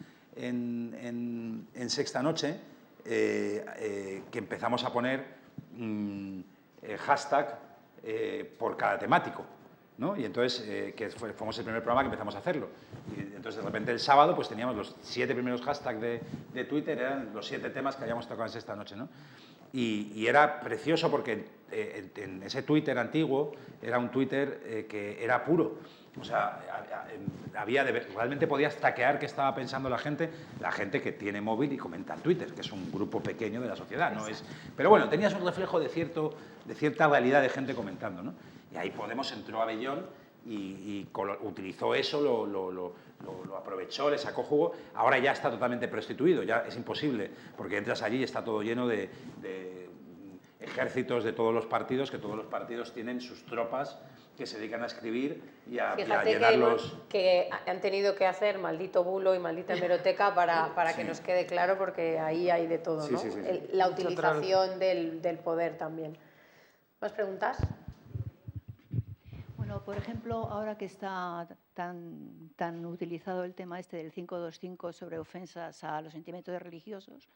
Sexta Noche, que empezamos a poner hashtag por cada temático, ¿no? Y entonces, fuimos el primer programa que empezamos a hacerlo. Y entonces, de repente, el sábado, pues teníamos los 7 primeros hashtags de Twitter, eran los 7 temas que habíamos tocado en Sexta Noche, ¿no? Y era precioso porque en ese Twitter antiguo era un Twitter que era puro. O sea, realmente podías taquear qué estaba pensando la gente que tiene móvil y comenta en Twitter, que es un grupo pequeño de la sociedad, ¿no? Pero bueno, tenías un reflejo de cierta realidad de gente comentando, ¿no? Y ahí Podemos entró a Bellón y utilizó eso, lo aprovechó, le sacó jugo. Ahora ya está totalmente prostituido, ya es imposible, porque entras allí y está todo lleno de ejércitos de todos los partidos, que todos los partidos tienen sus tropas que se dedican a escribir y a llenar los... que han tenido que hacer maldito bulo y maldita hemeroteca para que nos quede claro, porque ahí hay de todo, ¿no? La utilización del poder también. ¿Más preguntas? Bueno, por ejemplo, ahora que está tan utilizado el tema este del 525 sobre ofensas a los sentimientos religiosos,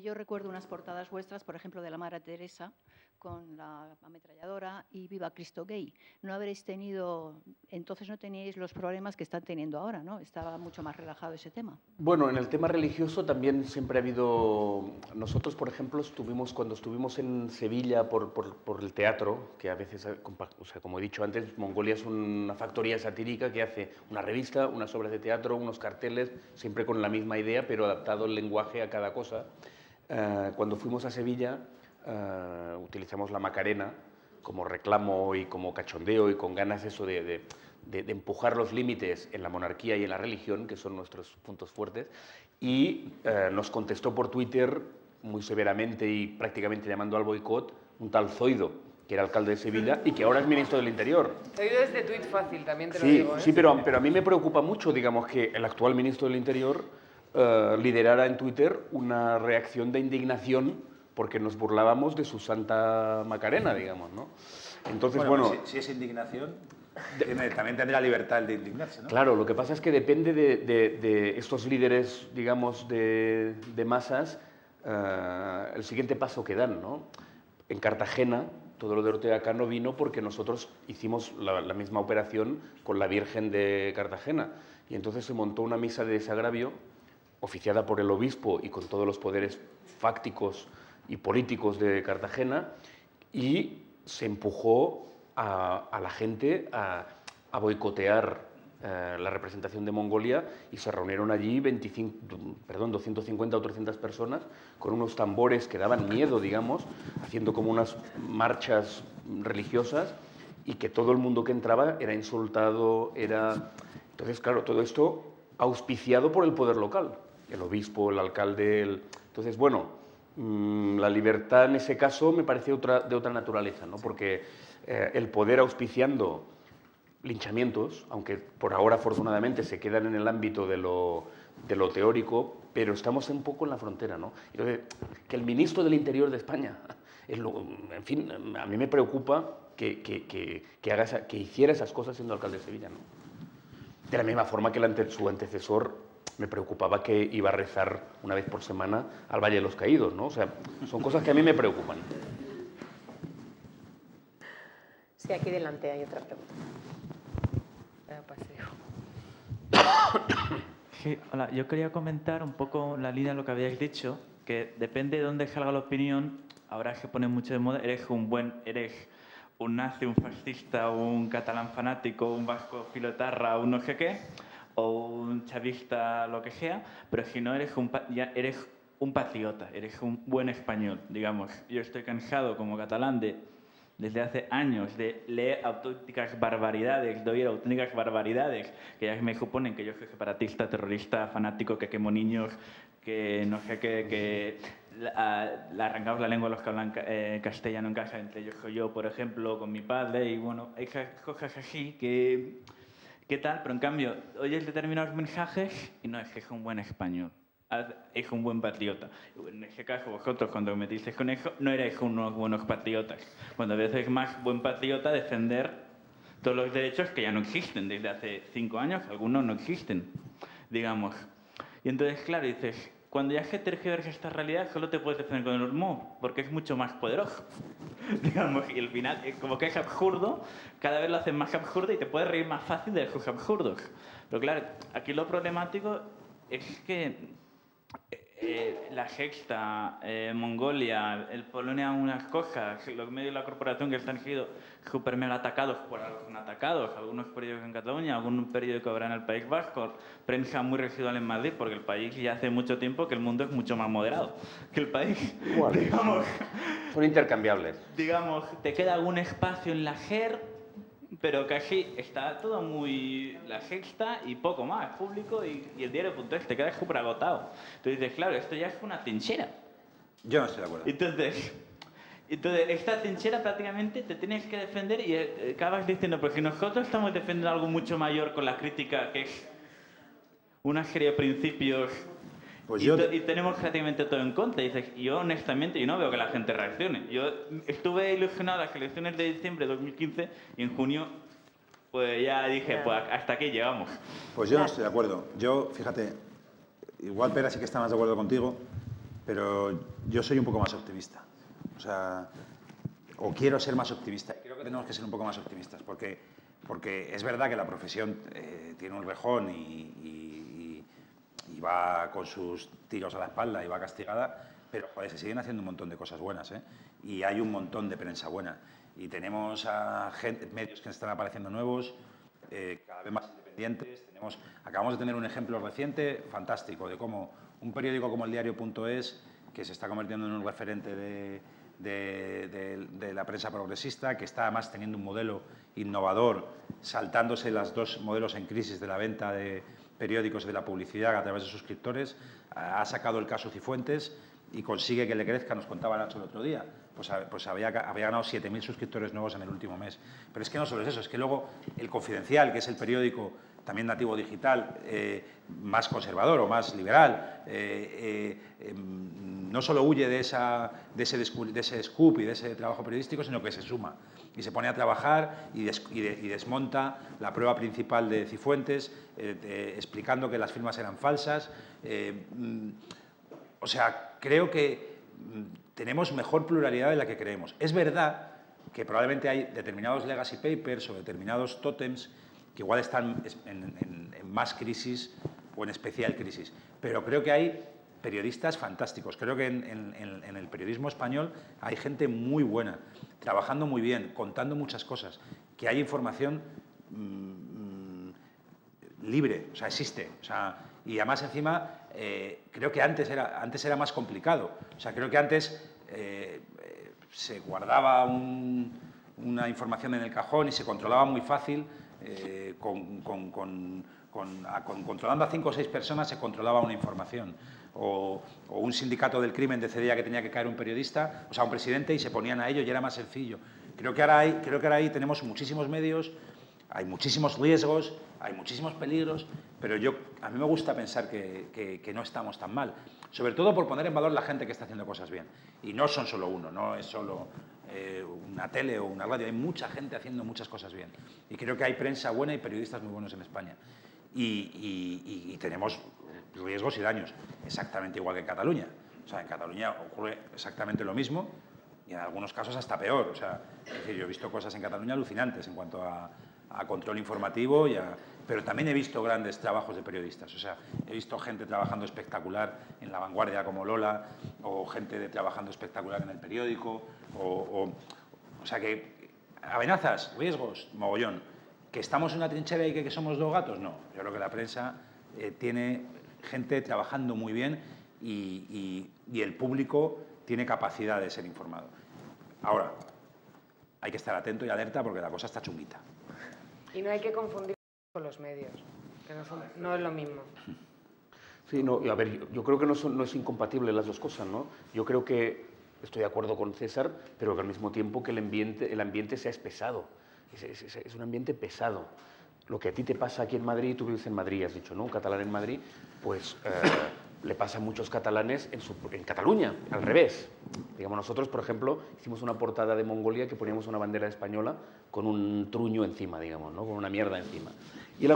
yo recuerdo unas portadas vuestras, por ejemplo, de la Madre Teresa con la ametralladora y Viva Cristo Gay. No habréis tenido, entonces no teníais los problemas que están teniendo ahora, ¿no? Estaba mucho más relajado ese tema. Bueno, en el tema religioso también siempre ha habido... Nosotros, por ejemplo, cuando estuvimos en Sevilla por el teatro, que a veces, o sea, como he dicho antes, Mongolia es una factoría satírica que hace una revista, unas obras de teatro, unos carteles, siempre con la misma idea, pero adaptado el lenguaje a cada cosa. Cuando fuimos a Sevilla, utilizamos la Macarena como reclamo y como cachondeo y con ganas eso de empujar los límites en la monarquía y en la religión, que son nuestros puntos fuertes, y nos contestó por Twitter muy severamente y prácticamente llamando al boicot un tal Zoido, que era alcalde de Sevilla y que ahora es ministro del Interior. Zoido es de tuit fácil, también te lo digo. Sí, pero a mí me preocupa mucho, digamos, que el actual ministro del Interior liderara en Twitter una reacción de indignación porque nos burlábamos de su santa Macarena, digamos, ¿no? Entonces, bueno... Si es indignación, también tendrá libertad de indignarse, ¿no? Claro, lo que pasa es que depende de estos líderes, digamos, de masas, el siguiente paso que dan, ¿no? En Cartagena, todo lo de Ortega Cano vino porque nosotros hicimos la misma operación con la Virgen de Cartagena. Y entonces se montó una misa de desagravio oficiada por el obispo y con todos los poderes fácticos y políticos de Cartagena, y se empujó a la gente a boicotear la representación de Mongolia, y se reunieron allí 250 o 300 personas con unos tambores que daban miedo, digamos, haciendo como unas marchas religiosas, y que todo el mundo que entraba era insultado, Entonces, claro, todo esto auspiciado por el poder local, el obispo, el alcalde... Entonces, bueno, la libertad en ese caso me parece de otra naturaleza, ¿no? Porque el poder auspiciando linchamientos, aunque por ahora afortunadamente se quedan en el ámbito de lo teórico, pero estamos un poco en la frontera, ¿no? Entonces, que el ministro del Interior de España, en fin, a mí me preocupa que hiciera esas cosas siendo alcalde de Sevilla, ¿no? De la misma forma que su antecesor me preocupaba que iba a rezar una vez por semana al Valle de los Caídos, ¿no? O sea, son cosas que a mí me preocupan. Sí, aquí delante hay otra pregunta. Sí, hola, yo quería comentar un poco la línea de lo que habíais dicho, que depende de dónde salga la opinión, ahora que pone mucho de moda, eres un nazi, un fascista, un catalán fanático, un vasco filotarra, un no sé qué, o un chavista, lo que sea, pero si no eres eres un patriota, eres un buen español, digamos. Yo estoy cansado como catalán desde hace años de leer auténticas barbaridades, de oír auténticas barbaridades, que ya me suponen que yo soy separatista, terrorista, fanático, que quemo niños, que no sé qué, que le arrancamos la lengua a los que hablan castellano en casa, entre ellos yo, por ejemplo, con mi padre, y bueno, hay cosas así que... ¿Qué tal? Pero en cambio, oyes determinados mensajes y no es que es un buen español, es un buen patriota. En ese caso, vosotros, cuando os metisteis con eso, no erais unos buenos patriotas. Cuando a veces es más buen patriota defender todos los derechos que ya no existen desde hace 5 años, algunos no existen, digamos. Y entonces, claro, dices, cuando ya se tergiversa esta realidad, solo te puedes defender con el humor, porque es mucho más poderoso. Digamos, y al final, como que es absurdo, cada vez lo hacen más absurdo y te puedes reír más fácil de esos absurdos. Pero claro, aquí lo problemático es que la Sexta, Mongolia, el Polonia, unas cosas, los medios de la corporación que están sido súper mega atacados, por algo son atacados, algunos periódicos en Cataluña, algún periódico habrá en el País Vasco, prensa muy residual en Madrid, porque el país ya hace mucho tiempo que el mundo es mucho más moderado que el país. Bueno, digamos, son intercambiables. Digamos, te queda algún espacio en la SER, pero casi está todo muy... La Sexta y poco más, público y el diario.es, te quedas súper agotado. Entonces dices, claro, esto ya es una trinchera. Yo no estoy de acuerdo. Entonces, Entonces, esta trinchera prácticamente te tienes que defender y acabas diciendo, porque nosotros estamos defendiendo algo mucho mayor con la crítica, que es una serie de principios, Pues y tenemos prácticamente todo en contra. Y dices, yo honestamente, yo no veo que la gente reaccione. Yo estuve ilusionado a las elecciones de diciembre de 2015 y en junio, pues ya dije, pues hasta aquí llegamos. Pues yo no estoy de acuerdo. Yo, fíjate, igual Pera sí que está más de acuerdo contigo, pero yo soy un poco más optimista. O sea, o quiero ser más optimista. Creo que tenemos que ser un poco más optimistas, porque es verdad que la profesión tiene un rejón y va con sus tiros a la espalda y va castigada, pero joder, se siguen haciendo un montón de cosas buenas, ¿eh? Y hay un montón de prensa buena. Y tenemos a medios que están apareciendo nuevos, cada vez más independientes. Acabamos de tener un ejemplo reciente, fantástico, de cómo un periódico como el Diario.es, que se está convirtiendo en un referente de la prensa progresista, que está además teniendo un modelo innovador, saltándose los dos modelos en crisis de la venta de periódicos y de la publicidad a través de suscriptores, ha sacado el caso Cifuentes y consigue que le crezca, nos contaba Nacho el otro día, pues había ganado 7.000 suscriptores nuevos en el último mes. Pero es que no solo es eso, es que luego El Confidencial, que es el periódico también nativo digital, más conservador o más liberal, no solo huye de ese scoop y de ese trabajo periodístico, sino que se suma y se pone a trabajar y desmonta la prueba principal de Cifuentes, explicando que las firmas eran falsas. O sea, creo que tenemos mejor pluralidad de la que creemos. Es verdad que probablemente hay determinados legacy papers o determinados tótems que igual están en más crisis o en especial crisis, pero creo que hay periodistas fantásticos. Creo que en el periodismo español hay gente muy buena, trabajando muy bien, contando muchas cosas, que hay información libre, o sea, existe. O sea, y además encima creo que antes era más complicado. O sea, creo que antes se guardaba una información en el cajón y se controlaba muy fácil. Controlando a 5 o 6 personas se controlaba una información. O un sindicato del crimen decidía que tenía que caer un periodista, o sea, un presidente, y se ponían a ello y era más sencillo. Creo que ahora ahí tenemos muchísimos medios, hay muchísimos riesgos, hay muchísimos peligros, pero a mí me gusta pensar que no estamos tan mal. Sobre todo por poner en valor la gente que está haciendo cosas bien. Y no son solo uno, no es solo una tele o una radio, hay mucha gente haciendo muchas cosas bien. Y creo que hay prensa buena y periodistas muy buenos en España. Y tenemos riesgos y daños, exactamente igual que en Cataluña. O sea, en Cataluña ocurre exactamente lo mismo y en algunos casos hasta peor. O sea, es decir, yo he visto cosas en Cataluña alucinantes en cuanto a control informativo, pero también he visto grandes trabajos de periodistas. O sea, he visto gente trabajando espectacular en La Vanguardia como Lola, o gente trabajando espectacular en El Periódico, o sea que amenazas, riesgos, mogollón. ¿Que estamos en una trinchera y que somos dos gatos? No. Yo creo que la prensa tiene gente trabajando muy bien y el público tiene capacidad de ser informado. Ahora, hay que estar atento y alerta porque la cosa está chunguita. Y no hay que confundir con los medios, que no es lo mismo. Sí, no, a ver, yo creo que no es incompatible las dos cosas, ¿no? Yo creo que estoy de acuerdo con César, pero que al mismo tiempo que el ambiente sea pesado. Es un ambiente pesado. Lo que a ti te pasa aquí en Madrid, tú vives en Madrid, has dicho, ¿no? Un catalán en Madrid, pues le pasa a muchos catalanes en Cataluña, al revés. Digamos, nosotros, por ejemplo, hicimos una portada de Mongolia que poníamos una bandera española con un truño encima, digamos, ¿no? Con una mierda encima. Y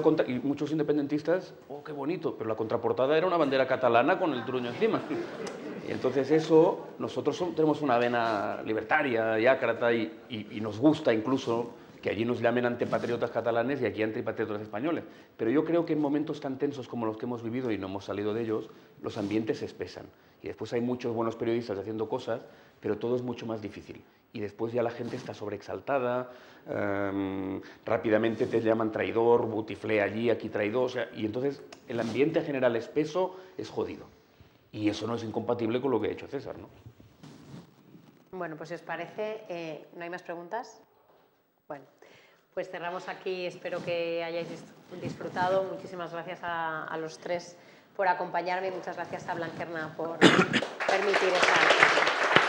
muchos independentistas, oh, qué bonito, pero la contraportada era una bandera catalana con el truño encima. Y entonces eso, nosotros tenemos una vena libertaria y ácrata y nos gusta incluso que allí nos llamen antipatriotas catalanes y aquí antipatriotas españoles. Pero yo creo que en momentos tan tensos como los que hemos vivido y no hemos salido de ellos, los ambientes se espesan. Y después hay muchos buenos periodistas haciendo cosas, pero todo es mucho más difícil. Y después ya la gente está sobreexaltada, rápidamente te llaman traidor, butiflé allí, aquí traidor, o sea, y entonces el ambiente general espeso es jodido. Y eso no es incompatible con lo que ha hecho César, ¿no? Bueno, pues si os parece, ¿no hay más preguntas? Bueno, pues cerramos aquí. Espero que hayáis disfrutado. Muchísimas gracias a los tres por acompañarme. Muchas gracias a Blanquerna por permitir esta.